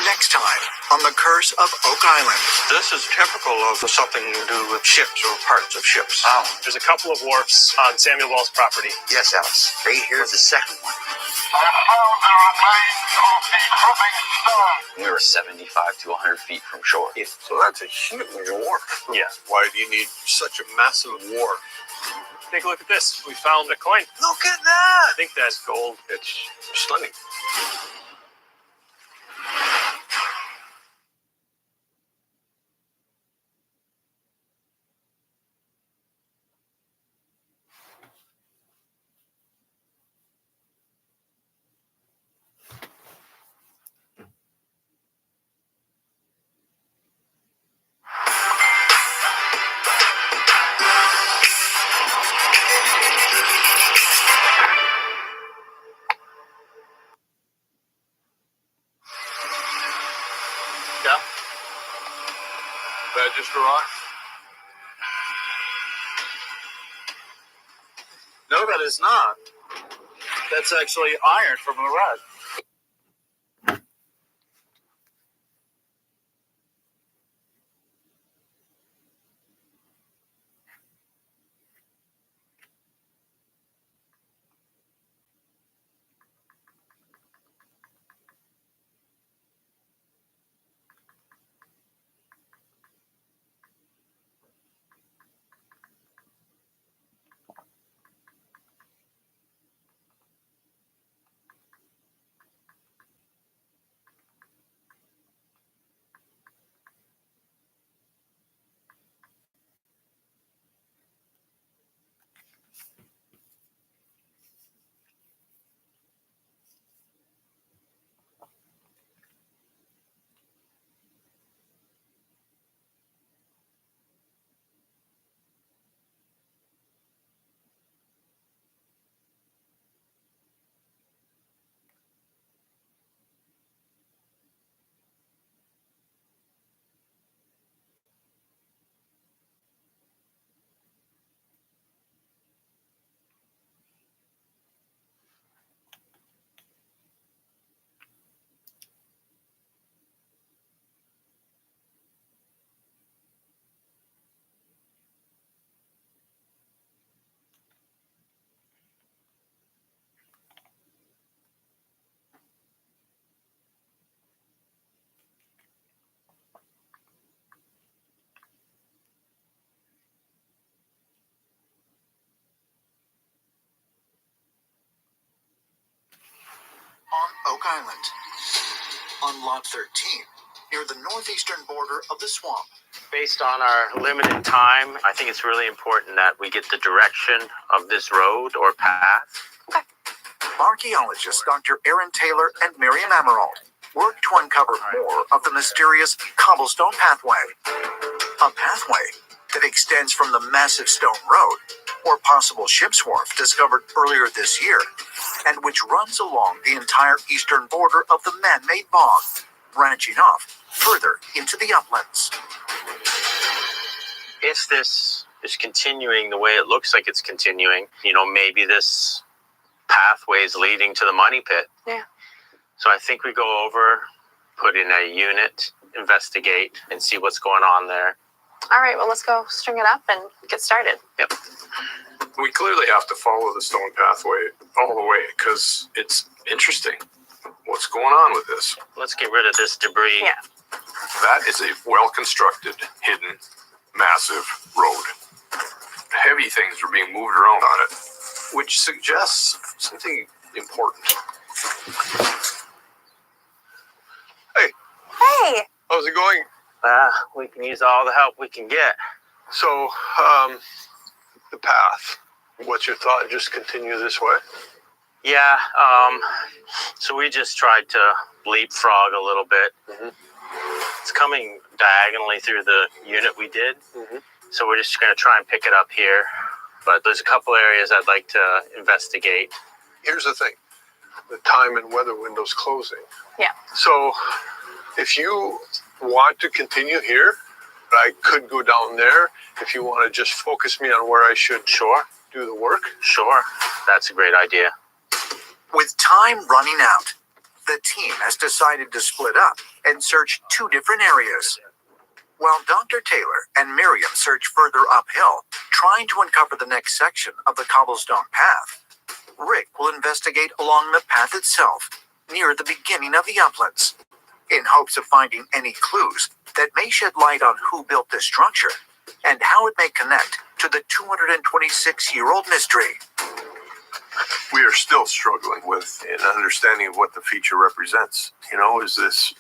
Next time on The Curse of Oak Island. This is typical of something to do with ships or parts of ships. Wow. There's a couple of wharfs on Samuel Wall's property. Yes, Alice. Hey, here's the second one. We were 75 to 100 feet from shore. So that's a huge wharf. Yeah. Why do you need such a massive wharf? Take a look at this. We found a coin. Look at that! I think that's gold. It's stunning. No, that is not. That's actually iron from Iraq. On Oak Island, on Lot 13, near the northeastern border of the swamp. Based on our limited time, I think it's really important that we get the direction of this road or path. Archaeologists Dr. Aaron Taylor and Miriam Emerald worked to uncover more of the mysterious cobblestone pathway. A pathway that extends from the massive stone road, or possible ship's wharf discovered earlier this year, and which runs along the entire eastern border of the man-made bog, branching off further into the uplands. If this is continuing the way it looks like it's continuing, maybe this pathway is leading to the money pit. Yeah. So I think we go over, put in a unit, investigate, and see what's going on there. All right, well, let's go string it up and get started. Yep. We clearly have to follow the stone pathway all the way because it's interesting. What's going on with this? Let's get rid of this debris. Yeah. That is a well-constructed, hidden, massive road. Heavy things are being moved around on it, which suggests something important. Hey, Hey! how's it going? We can use all the help we can get. So, the path. What's your thought? Just continue this way? Yeah, so we just tried to leapfrog a little bit. Mm-hmm. It's coming diagonally through the unit we did. Mm-hmm. So we're just going to try and pick it up here. But there's a couple areas I'd like to investigate. Here's the thing. The time and weather window's closing. Yeah. So, if you want to continue here, I could go down there. If you want to just focus me on where I should do the work. Sure. That's a great idea. With time running out, the team has decided to split up and search two different areas. While Dr. Taylor and Miriam search further uphill, trying to uncover the next section of the cobblestone path, Rick will investigate along the path itself, near the beginning of the uplands, in hopes of finding any clues that may shed light on who built this structure and how it may connect to the 226-year-old mystery. We are still struggling with an understanding of what the feature represents. Is this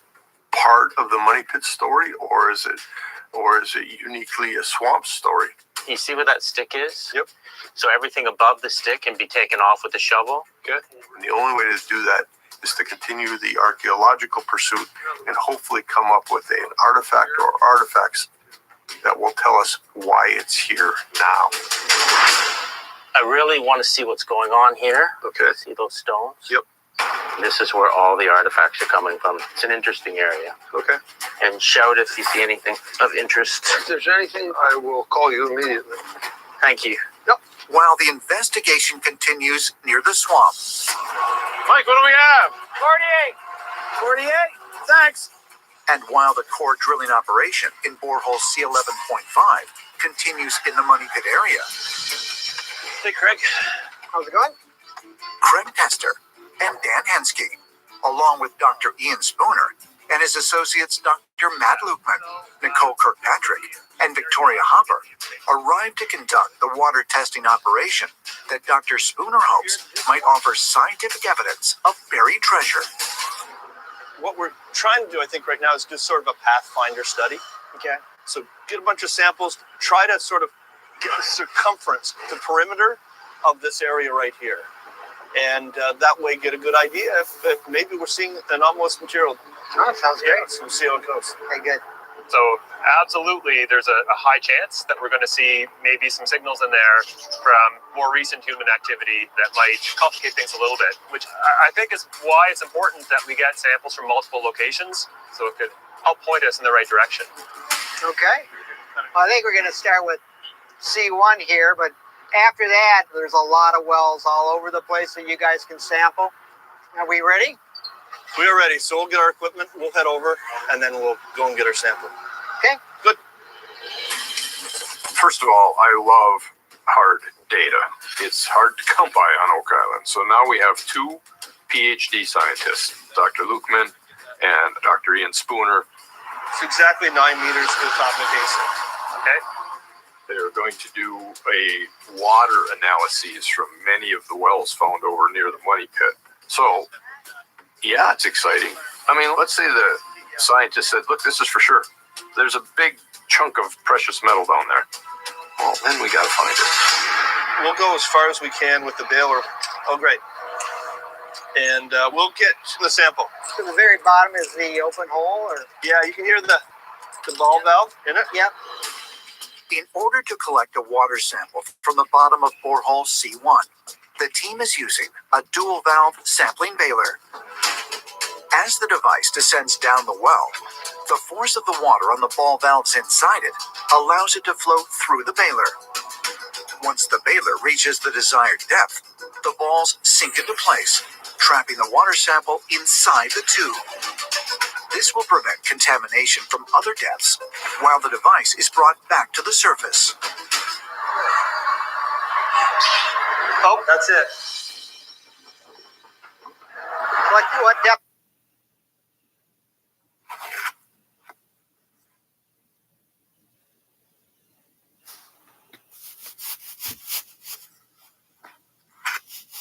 part of the money pit story, or is it uniquely a swamp story? You see where that stick is? Yep. So everything above the stick can be taken off with a shovel? Okay. And the only way to do that is to continue the archaeological pursuit and hopefully come up with an artifact or artifacts that will tell us why it's here now. I really want to see what's going on here. Okay. See those stones? Yep. This is where all the artifacts are coming from. It's an interesting area. Okay. And shout if you see anything of interest. If there's anything, I will call you immediately. Thank you. Yep. while the investigation continues near the swamp. Mike, what do we have? 48. Thanks. And while the core drilling operation in borehole C11.5 continues in the Money Pit area. Hey, Craig. How's it going? Craig Tester and Dan Hensky, along with Dr. Ian Spooner and his associates Dr. Matt Lukeman, Nicole Kirkpatrick, and Victoria Hopper, arrived to conduct the water testing operation that Dr. Spooner hopes might offer scientific evidence of buried treasure. What we're trying to do, I think, right now is do sort of a pathfinder study. Okay. So get a bunch of samples, try to sort of get the circumference, the perimeter of this area right here. And that way get a good idea if maybe we're seeing anomalous material. Oh, sounds great. So we'll see how it goes. Okay, good. So absolutely, there's a high chance that we're going to see maybe some signals in there from more recent human activity that might complicate things a little bit, which I think is why it's important that we get samples from multiple locations so it could help point us in the right direction. Okay. Well, I think we're going to start with C1 here, but after that, there's a lot of wells all over the place that you guys can sample. Are we ready? We are ready, so we'll get our equipment, we'll head over, and then we'll go and get our sample. Okay. Good. First of all, I love hard data. It's hard to come by on Oak Island. So now we have two PhD scientists, Dr. Lukeman and Dr. Ian Spooner. It's exactly 9 meters to the top of the basin. Okay. They're going to do a water analyses from many of the wells found over near the Money Pit. So, yeah, it's exciting. I mean, let's say the scientist said, look, this is for sure. There's a big chunk of precious metal down there. Well, then we got to find it. We'll go as far as we can with the baler. Oh, great. And we'll get the sample. To the very bottom is the open hole? Or? Yeah, you can hear the ball valve in it. Yep. In order to collect a water sample from the bottom of borehole C1, the team is using a dual valve sampling baler. As the device descends down the well, the force of the water on the ball valves inside it allows it to flow through the baler. Once the baler reaches the desired depth, the balls sink into place, trapping the water sample inside the tube. This will prevent contamination from other depths while the device is brought back to the surface. Oh, that's it. What depth?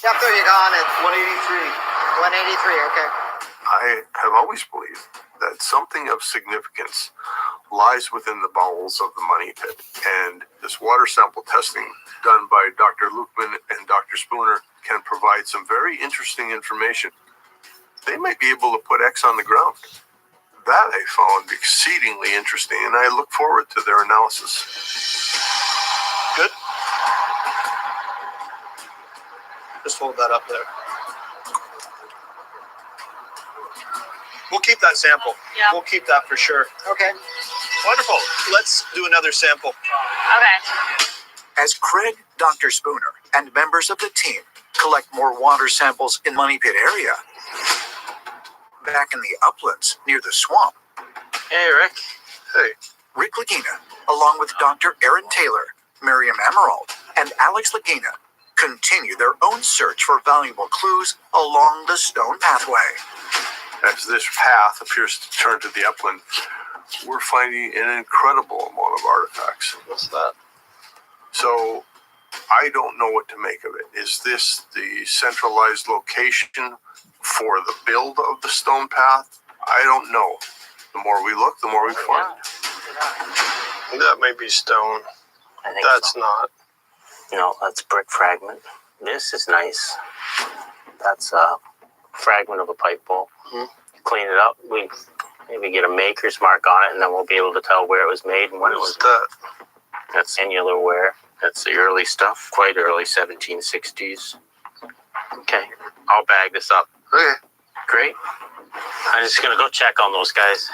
Depth are you gone at? 183. 183, okay. I have always believed that something of significance lies within the bowels of the Money Pit, and this water sample testing done by Dr. Lukeman and Dr. Spooner can provide some very interesting information. They might be able to put X on the ground. That I found exceedingly interesting, and I look forward to their analysis. Good. Just hold that up there. We'll keep that sample. Yeah. We'll keep that for sure. Okay. Wonderful. Let's do another sample. Okay. As Craig, Dr. Spooner, and members of the team collect more water samples in Money Pit area, back in the uplands near the swamp. Hey, Rick. Hey. Rick Lagina, along with Dr. Aaron Taylor, Miriam Emerald, and Alex Lagina, continue their own search for valuable clues along the stone pathway. As this path appears to turn to the upland, we're finding an incredible amount of artifacts. What's that? So I don't know what to make of it. Is this the centralized location for the build of the stone path? I don't know. The more we look, the more we find. That may be stone. I think That's so. not. No, that's brick fragment. This is nice. That's a fragment of a pipe bowl. Clean it up. We maybe get a maker's mark on it, and then we'll be able to tell where it was made and when it was made. That's annular wear. That's the early stuff. Quite early 1760s. Okay, I'll bag this up. Okay. Great. I'm just gonna go check on those guys.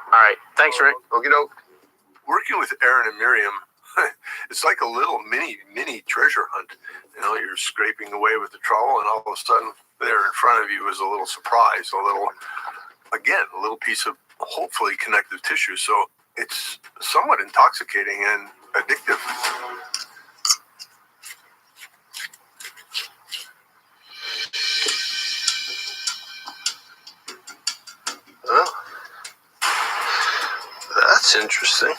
All right. Thanks, Rick. Working with Aaron and Miriam, it's like a little mini treasure hunt. You know, you're scraping away with the trowel, and all of a sudden, there in front of you is a little surprise, a little piece of hopefully connective tissue. So it's somewhat intoxicating and addictive. Well, that's interesting.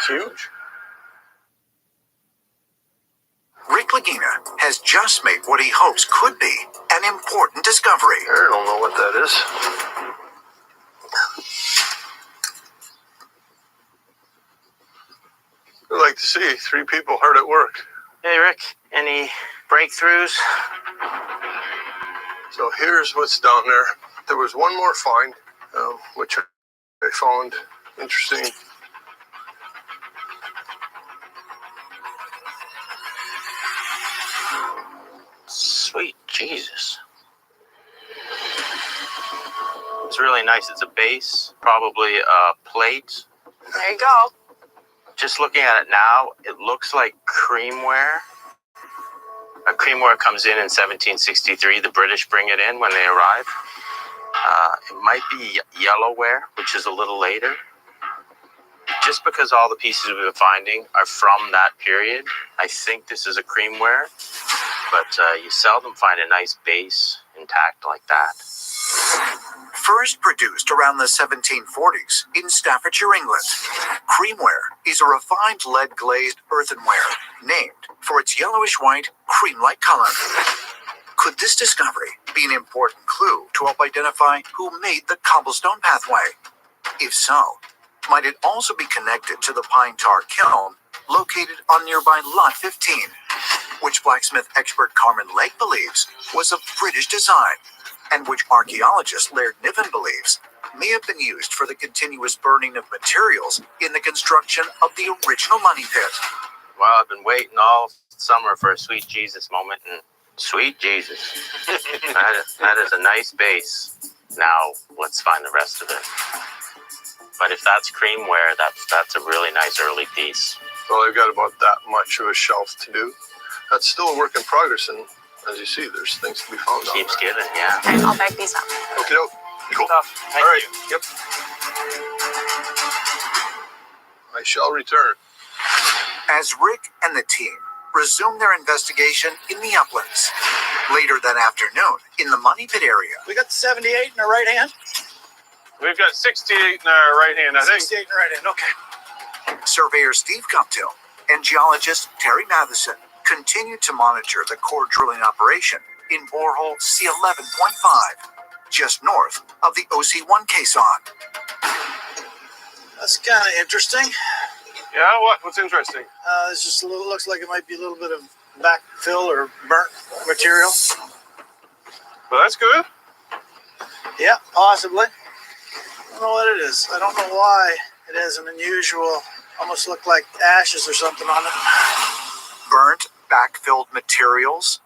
Huge. Rick Lagina has just made what he hopes could be an important discovery. I don't know what that is. I'd like to see 3 people hard at work. Hey, Rick, any breakthroughs? So here's what's down there. There was one more find, which I found interesting. Sweet Jesus. It's really nice. It's a base, probably a plate. There you go. Just looking at it now, it looks like creamware. Creamware comes in 1763. The British bring it in when they arrive. It might be yellowware, which is a little later. Just because all the pieces we've been finding are from that period, I think this is a creamware. But you seldom find a nice base intact like that. First produced around the 1740s in Staffordshire, England, creamware is a refined lead-glazed earthenware named for its yellowish-white, cream-like color. Could this discovery be an important clue to help identify who made the cobblestone pathway? If so, might it also be connected to the pine tar kiln located on nearby Lot 15, which blacksmith expert Carmen Lake believes was of British design, and which archaeologist Laird Niven believes may have been used for the continuous burning of materials in the construction of the original money pit. Well, I've been waiting all summer for a sweet Jesus moment, and sweet Jesus. that is a nice base. Now, let's find the rest of it. But if that's creamware, that's a really nice early piece. Well, I've got about that much of a shelf to do. That's still a work in progress, and as you see, there's things to be found out. Keeps giving, yeah. Okay, I'll bag these up. Okay, cool. Thank All right. you. Yep. I shall return. As Rick and the team resume their investigation in the uplands, later that afternoon in the money pit area, We got the 78 in our right hand. We've got 68 in our right hand, I think. 68 in our right hand. Okay. surveyor Steve Guptill and geologist Terry Matheson continue to monitor the core drilling operation in borehole C11.5, just north of the OC1 caisson. That's kind of interesting. Yeah, what's interesting? It's just looks like it might be a little bit of backfill or burnt material. Well, that's good. Yeah, possibly. I don't know what it is. I don't know why it has an unusual, almost look like ashes or something on it. Burnt, backfilled materials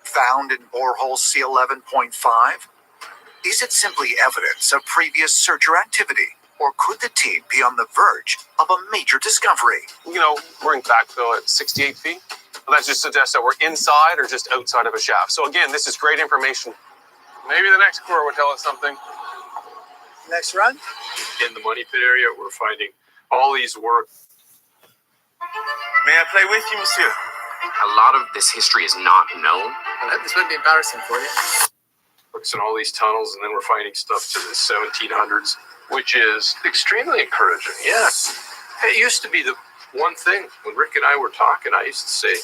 found in borehole C11.5? Is it simply evidence of previous searcher activity? Or could the team be on the verge of a major discovery? You know, we're in backfill at 68 feet. Well, that just suggests that we're inside or just outside of a shaft. So again, this is great information. Maybe the next core will tell us something. Next run? In the money pit area, we're finding all these work. May I play with you, monsieur? A lot of this history is not known. This might be embarrassing for you. Works in all these tunnels, and then we're finding stuff to the 1700s, which is extremely encouraging. Yeah. It used to be the one thing when Rick and I were talking, I used to say,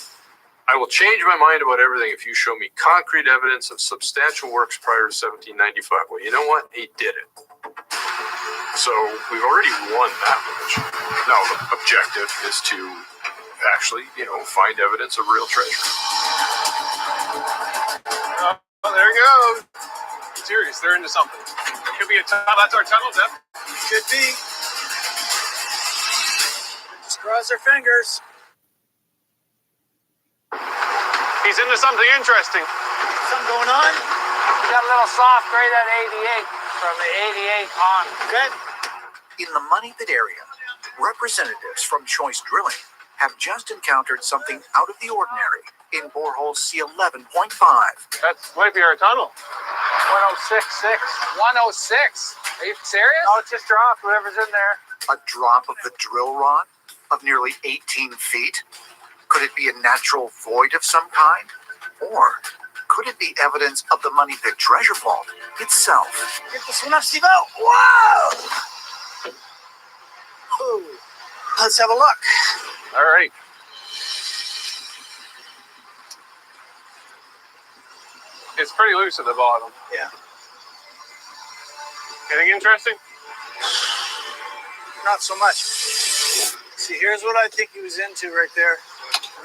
I will change my mind about everything if you show me concrete evidence of substantial works prior to 1795. Well, you know what? He did it. So we've already won that much. Now the objective is to actually, find evidence of real treasure. Oh, there you go. Serious, they're into something. Could be a tunnel. That's our tunnel, Jeff. Could be. Just cross our fingers. He's into something interesting. Something going on? Got a little soft grade at 88. from the 88 on. Good. In the Money Pit area, representatives from Choice Drilling have just encountered something out of the ordinary in borehole C11.5. That might be our tunnel. 1066. 106. Are you serious? Oh, it's just dropped. Whatever's in there. A drop of the drill rod of nearly 18 feet? Could it be a natural void of some kind? Or could it be evidence of the Money Pit treasure vault itself? Get this one up, Steve. Whoa! Ooh. Let's have a look. All right. It's pretty loose at the bottom. Yeah. Anything interesting? Not so much. See, here's what I think he was into right there.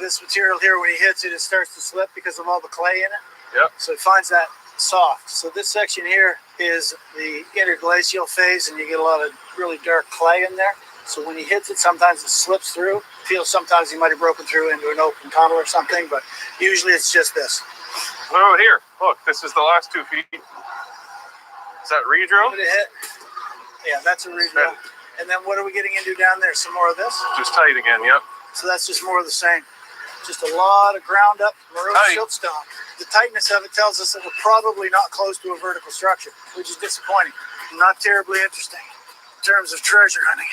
This material here, when he hits it, it starts to slip because of all the clay in it. Yep. So he finds that soft. So this section here is the interglacial phase, and you get a lot of really dark clay in there. So when he hits it, sometimes it slips through. Feels sometimes he might have broken through into an open tunnel or something, but usually it's just this. Oh, here. Look, this is the last 2 feet. Is that redrill? Did it hit? Yeah, that's a redrill. And then what are we getting into down there? Some more of this? Just tight again, yep. So that's just more of the same. Just a lot of ground up maroon siltstone. The tightness of it tells us that we're probably not close to a vertical structure, which is disappointing. Not terribly interesting in terms of treasure hunting.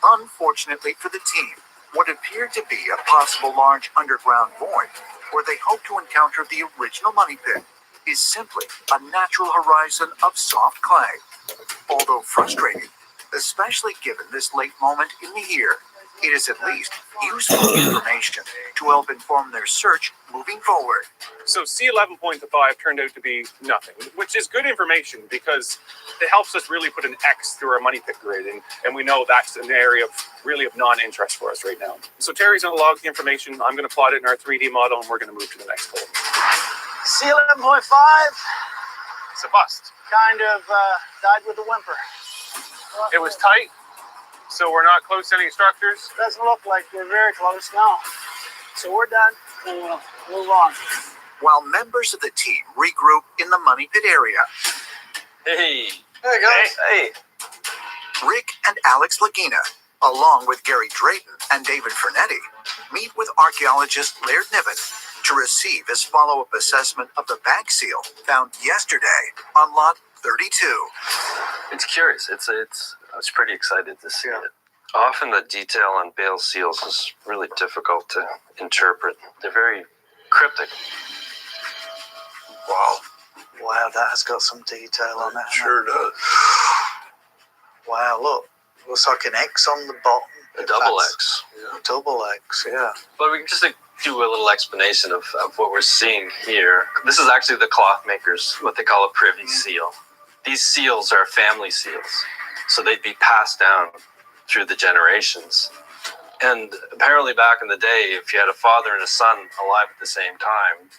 Unfortunately for the team, what appeared to be a possible large underground void where they hope to encounter the original Money Pit is simply a natural horizon of soft clay. Although frustrating, especially given this late moment in the year, it is at least useful information to help inform their search moving forward. So C11.5 turned out to be nothing, which is good information because it helps us really put an X through our Money Pit grid, and we know that's an area of really of non-interest for us right now. So Terry's going to log the information, I'm going to plot it in our 3D model, and we're going to move to the next hole. C11.5. It's a bust. Kind of died with a whimper. It was tight, so we're not close to any structures. Doesn't look like we're very close now. So we're done, and we'll move on. While members of the team regroup in the Money Pit area. Hey. Hey, guys. Hey. Rick and Alex Lagina, along with Gary Drayton and David Fernetti, meet with archaeologist Laird Niven to receive his follow-up assessment of the bag seal found yesterday on lot 32. It's curious. I was pretty excited to see it. Often the detail on bale seals is really difficult to interpret. They're very cryptic. Wow. Wow, that has got some detail on it. Sure does. Wow, look. Looks like an X on the bottom. A double X. Yeah. Double X, yeah. But we can just do a little explanation of what we're seeing here. This is actually the cloth makers, what they call a privy seal. These seals are family seals, so they'd be passed down through the generations. And apparently back in the day, if you had a father and a son alive at the same time,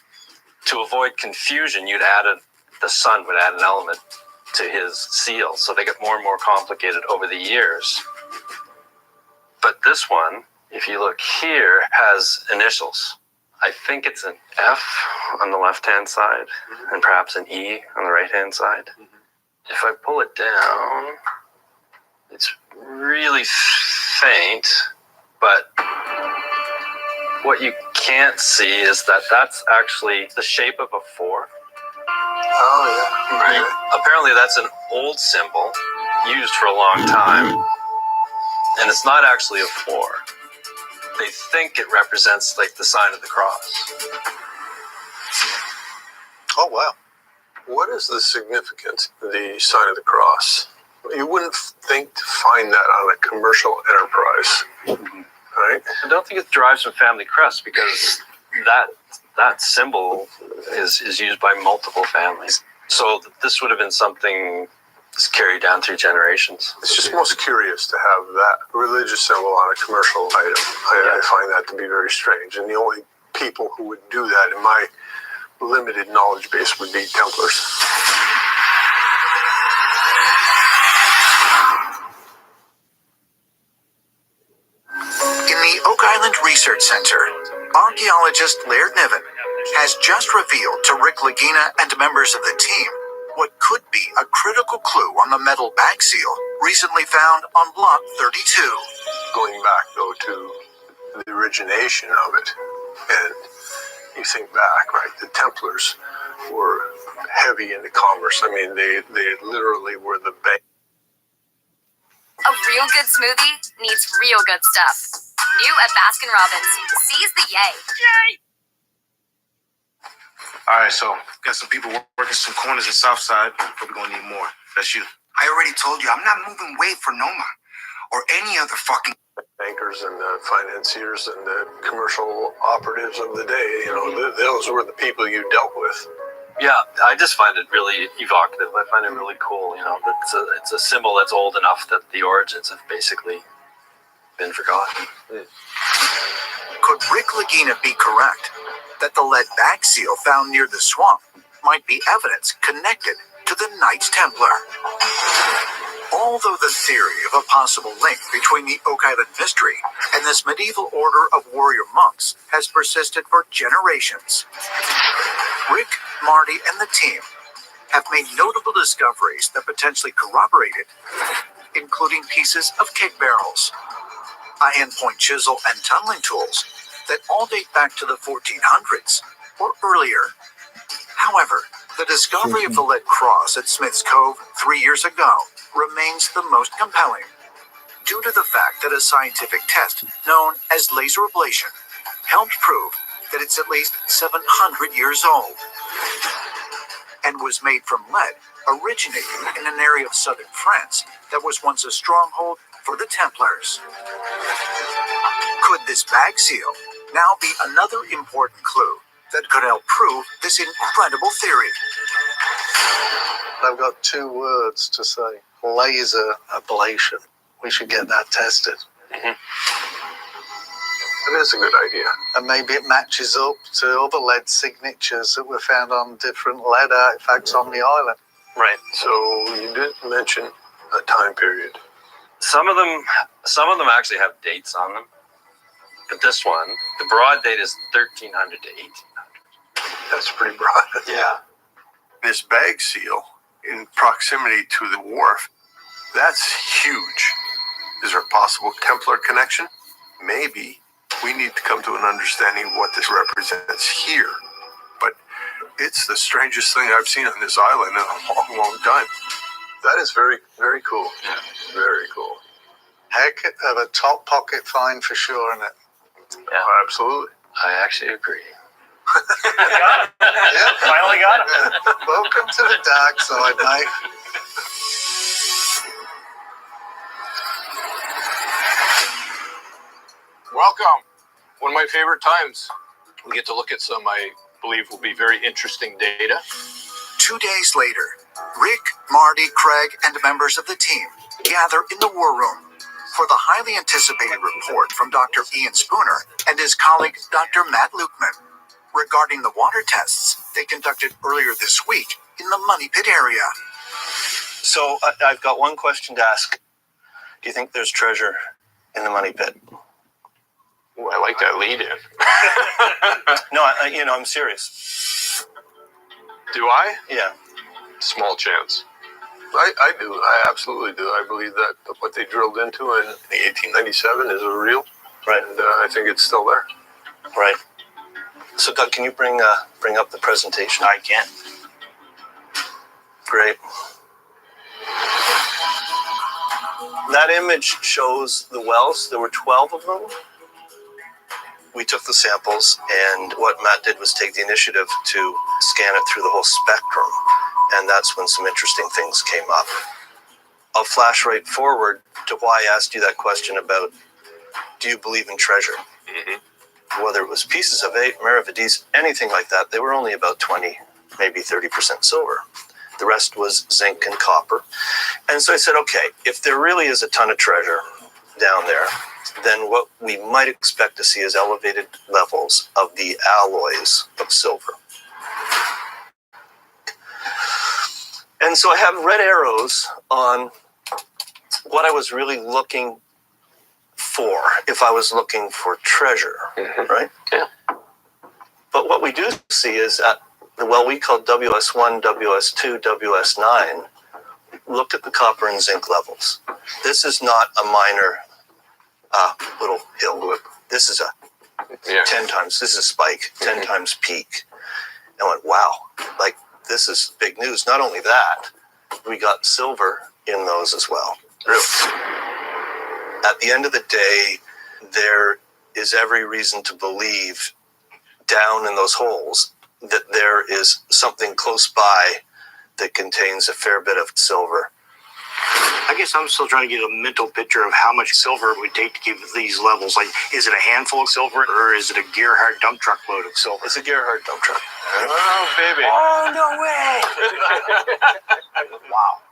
to avoid confusion, the son would add an element to his seal. So they get more and more complicated over the years. But this one, if you look here, has initials. I think it's an F on the left-hand side and perhaps an E on the right-hand side. If I pull it down, it's really faint, but what you can't see is that that's actually the shape of a 4. Oh, yeah. Right. Apparently that's an old symbol used for a long time, and it's not actually a 4. They think it represents like the sign of the cross. Oh, wow. What is the significance of the sign of the cross? You wouldn't think to find that on a commercial enterprise, right? I don't think it derives from family crest because that symbol is used by multiple families. So this would have been something that's carried down through generations. It's just most curious to have that religious symbol on a commercial item. I find that to be very strange. And the only people who would do that in my limited knowledge base would be Templars. In the Oak Island Research Center, archaeologist Laird Niven has just revealed to Rick Lagina and members of the team what could be a critical clue on the metal bag seal recently found on Lot 32. Going back, though, to the origination of it, and you think back, right, the Templars were heavy into commerce. I mean, they literally were the bank. A real good smoothie needs real good stuff. New at Baskin Robbins. Seize the yay. Yay! All right, so got some people working some corners in Southside, but we're gonna need more. That's you. I already told you, I'm not moving weight for Noma or any other fucking bankers and the financiers and the commercial operatives of the day. You know, those were the people you dealt with. Yeah, I just find it really evocative. I find it really cool. You know, it's a symbol that's old enough that the origins have basically been forgotten. Could Rick Lagina be correct that the lead bag seal found near the swamp might be evidence connected to the Knights Templar? Although the theory of a possible link between the Oak Island mystery and this medieval order of warrior monks has persisted for generations, Rick, Marty, and the team have made notable discoveries that potentially corroborate it, including pieces of keg barrels, a hand-point chisel, and tunneling tools that all date back to the 1400s or earlier. However, the discovery of the lead cross at Smith's Cove 3 years ago remains the most compelling, due to the fact that a scientific test known as laser ablation helped prove that it's at least 700 years old and was made from lead originating in an area of southern France that was once a stronghold for the Templars. Could this bag seal now be another important clue that could help prove this incredible theory? I've got 2 words to say. Laser ablation. We should get that tested. That is a good idea. And maybe it matches up to other lead signatures that were found on different lead artifacts on the island. Right. So you did mention a time period. Some of them actually have dates on them. But this one, the broad date is 1300 to 1800. That's pretty broad. Yeah. This bag seal in proximity to the wharf, that's huge. Is there a possible Templar connection? Maybe. We need to come to an understanding of what this represents here. But it's the strangest thing I've seen on this island in a long, long time. That is very, very cool. Yeah. Very cool. Heck of a top pocket find for sure, isn't it? Yeah, absolutely. I actually agree. Yeah, finally got him. Welcome to the dark side, mate. Welcome. One of my favorite times. We get to look at some, I believe, will be very interesting data. 2 days later, Rick, Marty, Craig, and members of the team gather in the war room for the highly anticipated report from Dr. Ian Spooner and his colleague Dr. Matt Lukeman regarding the water tests they conducted earlier this week in the Money Pit area. So I've got one question to ask. Do you think there's treasure in the Money Pit? Ooh, I like that lead in. No, I'm serious. Do I? Yeah. Small chance. I do. I absolutely do. I believe that what they drilled into in 1897 is real. Right. And I think it's still there. Right. So, Doug, can you bring up the presentation? I can. Great. That image shows the wells. There were 12 of them. We took the samples, and what Matt did was take the initiative to scan it through the whole spectrum, and that's when some interesting things came up. I'll flash right forward to why I asked you that question about, do you believe in treasure? Mm-hmm. Whether it was pieces of 8, Maravedis, anything like that, they were only about 20, maybe 30% silver. The rest was zinc and copper. And so I said, okay, if there really is a ton of treasure down there, then what we might expect to see is elevated levels of the alloys of silver. And so I have red arrows on what I was really looking for, if I was looking for treasure, right? Yeah. But what we do see is that the well we call WS1, WS2, WS9, looked at the copper and zinc levels. This is not a minor little hill. This is a 10 times, this is a spike, 10 times peak. And I went, wow, like this is big news. Not only that, we got silver in those as well. Really? At the end of the day, there is every reason to believe down in those holes that there is something close by that contains a fair bit of silver. I guess I'm still trying to get a mental picture of how much silver it would take to keep these levels. Like, is it a handful of silver or is it a Gerhardt dump truck load of silver? It's a Gerhardt dump truck. Oh, baby. Oh, no way. Wow.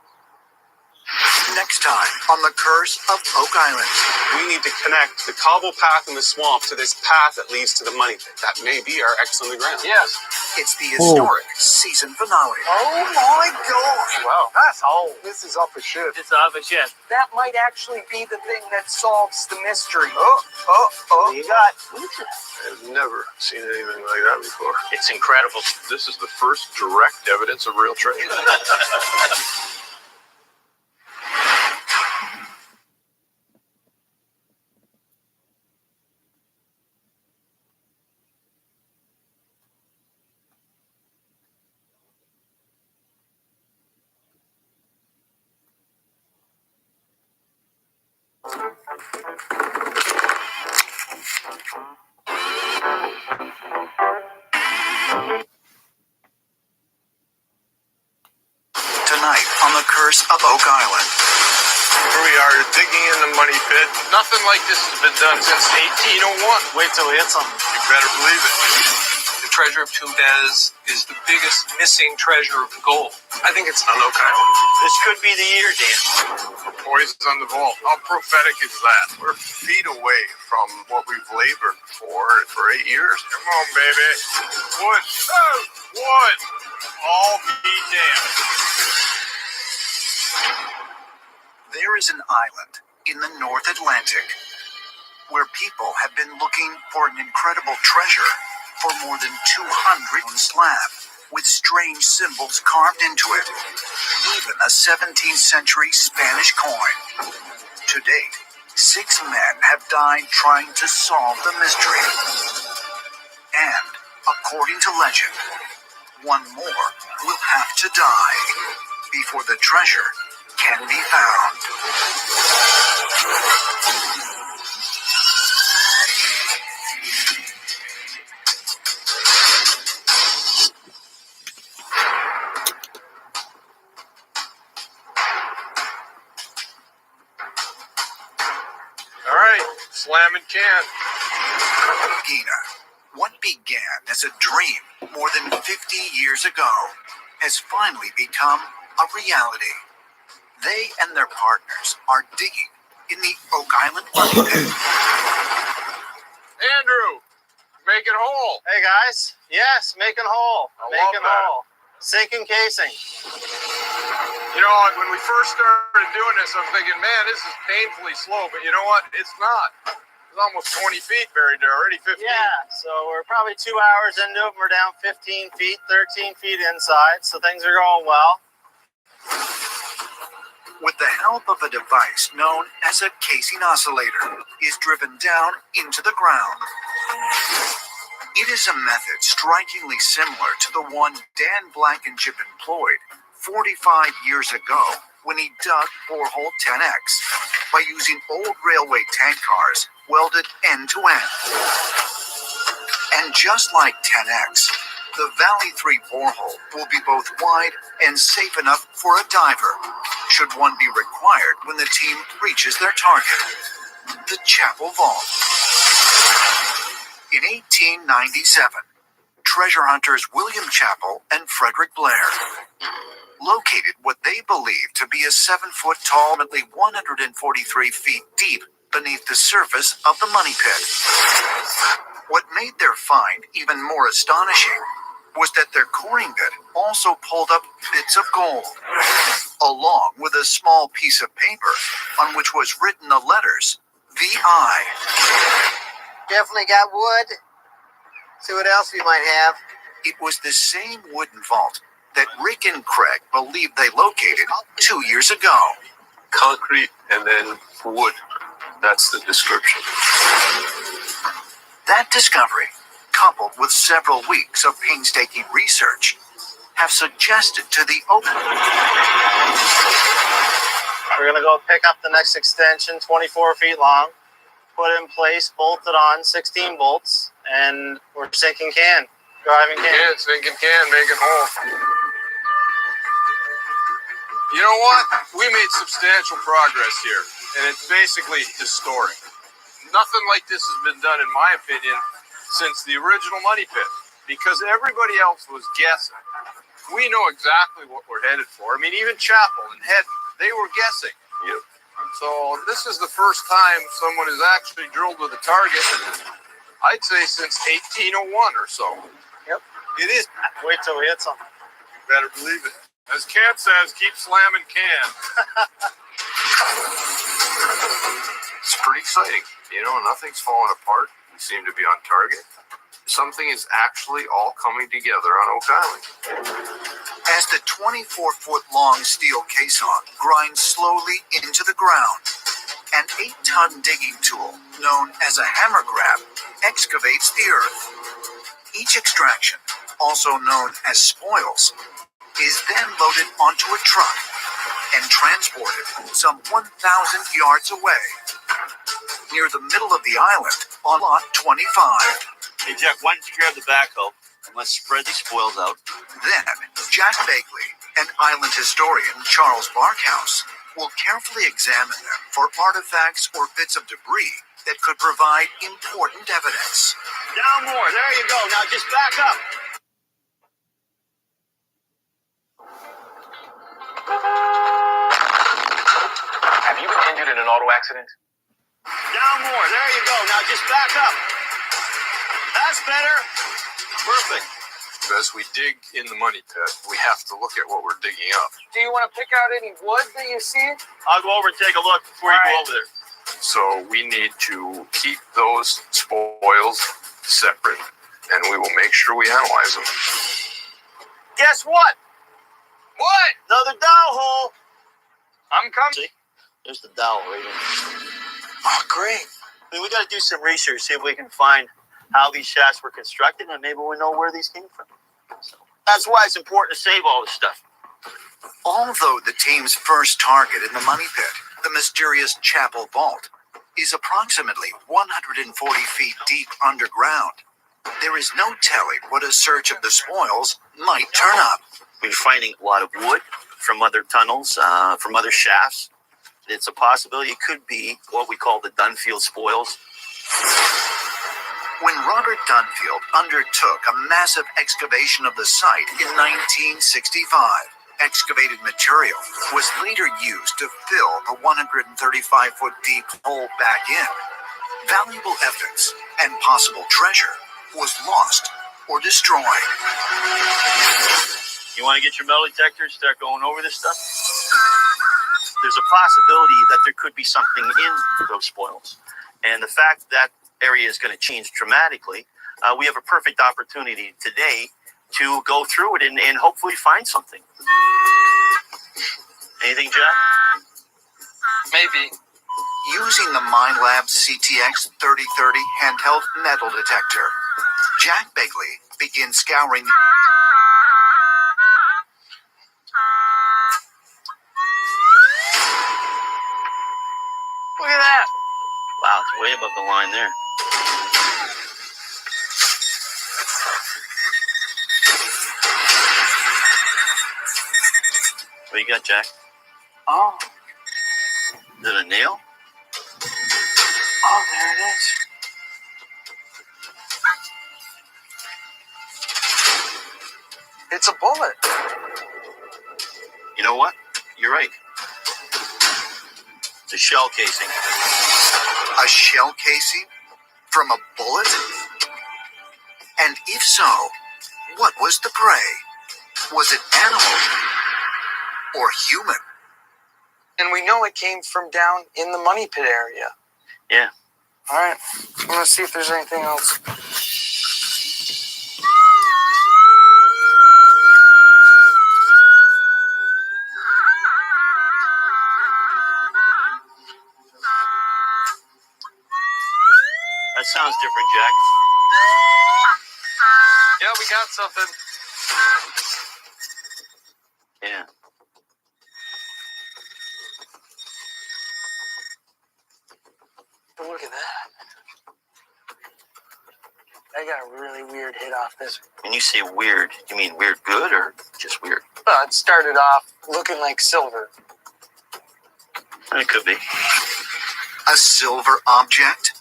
Next time on The Curse of Oak Island. We need to connect the cobble path in the swamp to this path that leads to the money pit. That may be our X on the ground. Yes. It's the historic season finale. Oh my God! Wow. That's old. This is off a ship. It's off a ship. That might actually be the thing that solves the mystery. Oh. You got. I've never seen anything like that before. It's incredible. This is the first direct evidence of real treasure. Tonight on The Curse of Oak Island. Here we are digging in the money pit. Nothing like this has been done since 1801. Wait till we hit something. You better believe it. The treasure of Tumbez is the biggest missing treasure of gold. I think it's on Oak Island. This could be the year, Dan. Poison's on the vault. How prophetic is that? We're feet away from what we've labored for 8 years. Come on, baby. Wood. Oh, wood. All be damned. There is an island in the North Atlantic where people have been looking for an incredible treasure for more than 200 slab with strange symbols carved into it. Even a 17th century Spanish coin. To date, 6 men have died trying to solve the mystery. And, according to legend, 1 more will have to die before the treasure can be found. All right, slamming can. Gina, what began as a dream more than 50 years ago has finally become a reality. They and their partners are digging in the Oak Island money pit. Andrew, make it whole. Hey guys, yes, making hole. I love Making that. hole. Sinking casing. You know, when we first started doing this, I was thinking, man, this is painfully slow. But you know what? It's not. It's almost 20 feet buried there already, 15. Yeah, so we're probably 2 hours into it. We're down 15 feet, 13 feet inside, so things are going well. With the help of a device known as a casing oscillator, is driven down into the ground. It is a method strikingly similar to the one Dan Blankenship employed 45 years ago when he dug borehole 10X by using old railway tank cars welded end to end. And just like 10X, the Valley 3 borehole will be both wide and safe enough for a diver, should one be required when the team reaches their target, the Chapel Vault. In 1897, treasure hunters William Chapel and Frederick Blair located what they believed to be a 7-foot tall, nearly 143 feet deep beneath the surface of the money pit. What made their find even more astonishing was that their coring bit also pulled up bits of gold, along with a small piece of paper on which was written the letters VI. Definitely got wood. See what else we might have. It was the same wooden vault that Rick and Craig believed they located 2 years ago. Concrete and then wood. That's the description. That discovery, coupled with several weeks of painstaking research, have suggested to the open. We're going to go pick up the next extension, 24 feet long, put it in place, bolted on, 16 bolts, and we're sinking can, driving can. Yeah, sinking can, making hole. You know what? We made substantial progress here, and it's basically historic. Nothing like this has been done, in my opinion, since the original Money Pit, because everybody else was guessing. We know exactly what we're headed for. I mean, even Chapel and Head, they were guessing. Yep. So this is the first time someone has actually drilled with a target, I'd say since 1801 or so. Yep. It is. Wait till we hit something. Better believe it. As Cat says, keep slamming can. It's pretty exciting. You know, nothing's falling apart. We seem to be on target. Something is actually all coming together on Oak Island. As the 24-foot-long steel caisson grinds slowly into the ground, an 8-ton digging tool, known as a hammer grab, excavates the earth. Each extraction, also known as spoils, is then loaded onto a truck and transported some 1,000 yards away, near the middle of the island on lot 25. Hey, Jack, why don't you grab the backhoe and let's spread these spoils out? Then, Jack Begley and island historian Charles Barkhouse will carefully examine them for artifacts or bits of debris that could provide important evidence. Down more. There you go. Now just back up. Have you been injured in an auto accident? Down more. There you go. Now just back up. That's better. Perfect. As we dig in the Money Pit, we have to look at what we're digging up. Do you want to pick out any wood that you see? I'll go over and take a look before you go over there. So we need to keep those spoils separate, and we will make sure we analyze them. Guess what? What? Another dowel hole. I'm coming. See? There's the dowel right in. Oh, great. I mean, we got to do some research, see if we can find how these shafts were constructed, and maybe we know where these came from. So that's why it's important to save all this stuff. Although the team's first target in the Money Pit, the mysterious Chapel Vault, is approximately 140 feet deep underground, there is no telling what a search of the spoils might turn up. We're finding a lot of wood from other tunnels, from other shafts. It's a possibility it could be what we call the Dunfield spoils. When Robert Dunfield undertook a massive excavation of the site in 1965, excavated material was later used to fill the 135-foot deep hole back in. Valuable evidence and possible treasure was lost or destroyed. You want to get your metal detector and start going over this stuff? There's a possibility that there could be something in those spoils. And the fact that area is going to change dramatically, we have a perfect opportunity today to go through it and hopefully find something. Anything, Jack? Maybe. Using the Minelab CTX 3030 handheld metal detector, Jack Begley begins scouring. Look at that. Wow, it's way above the line there. What you got, Jack? Oh. Is it a nail? Oh, there it is. It's a bullet. You know what? You're right. It's a shell casing. A shell casing from a bullet? And if so, what was the prey? Was it animal or human? And we know it came from down in the Money Pit area. Yeah. All right. I'm going to see if there's anything else. sounds different, Jack. Yeah, we got something. Yeah. Look at that. I got a really weird hit off this. When you say weird, you mean weird good or just weird? Well, it started off looking like silver. It could be. A silver object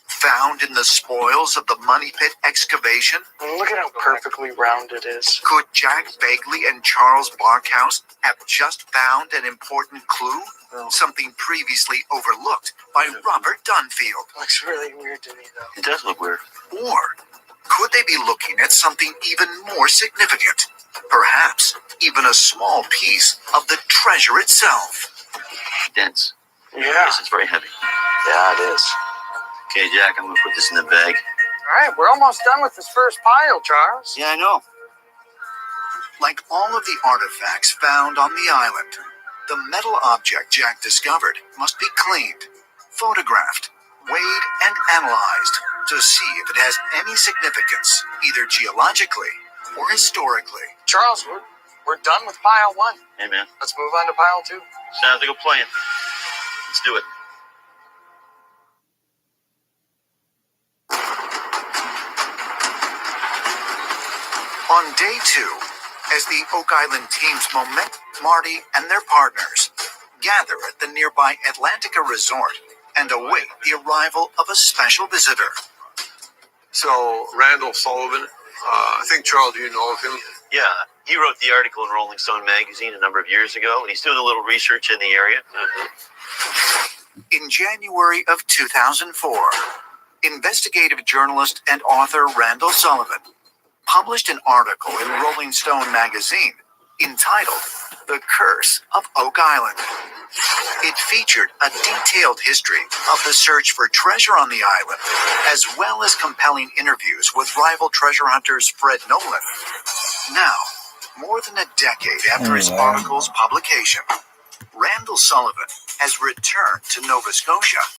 found in the spoils of the Money Pit excavation? And look at how perfectly round it is. Could Jack Begley and Charles Barkhouse have just found an important clue? Something previously overlooked by Robert Dunfield. Looks really weird to me, though. It does look weird. Or could they be looking at something even more significant? Perhaps even a small piece of the treasure itself. Dense. Yeah. Yes, it's very heavy. Yeah, it is. Okay, Jack, I'm going to put this in the bag. All right, we're almost done with this first pile, Charles. Yeah, I know. Like all of the artifacts found on the island, the metal object Jack discovered must be cleaned, photographed, weighed, and analyzed to see if it has any significance, either geologically or historically. Charles, we're done with pile 1. Hey, man. Let's move on to pile 2. Sounds like a plan. Let's do it. On day 2, as the Oak Island team's Marty and their partners gather at the nearby Atlantica Resort and await the arrival of a special visitor. So, Randall Sullivan, I think, Charles, you know of him. Yeah, he wrote the article in Rolling Stone magazine a number of years ago, and he's doing a little research in the area. In January of 2004, investigative journalist and author Randall Sullivan published an article in Rolling Stone magazine entitled The Curse of Oak Island. It featured a detailed history of the search for treasure on the island, as well as compelling interviews with rival treasure hunters Fred Nolan. Now, more than a decade after his article's publication, Randall Sullivan has returned to Nova Scotia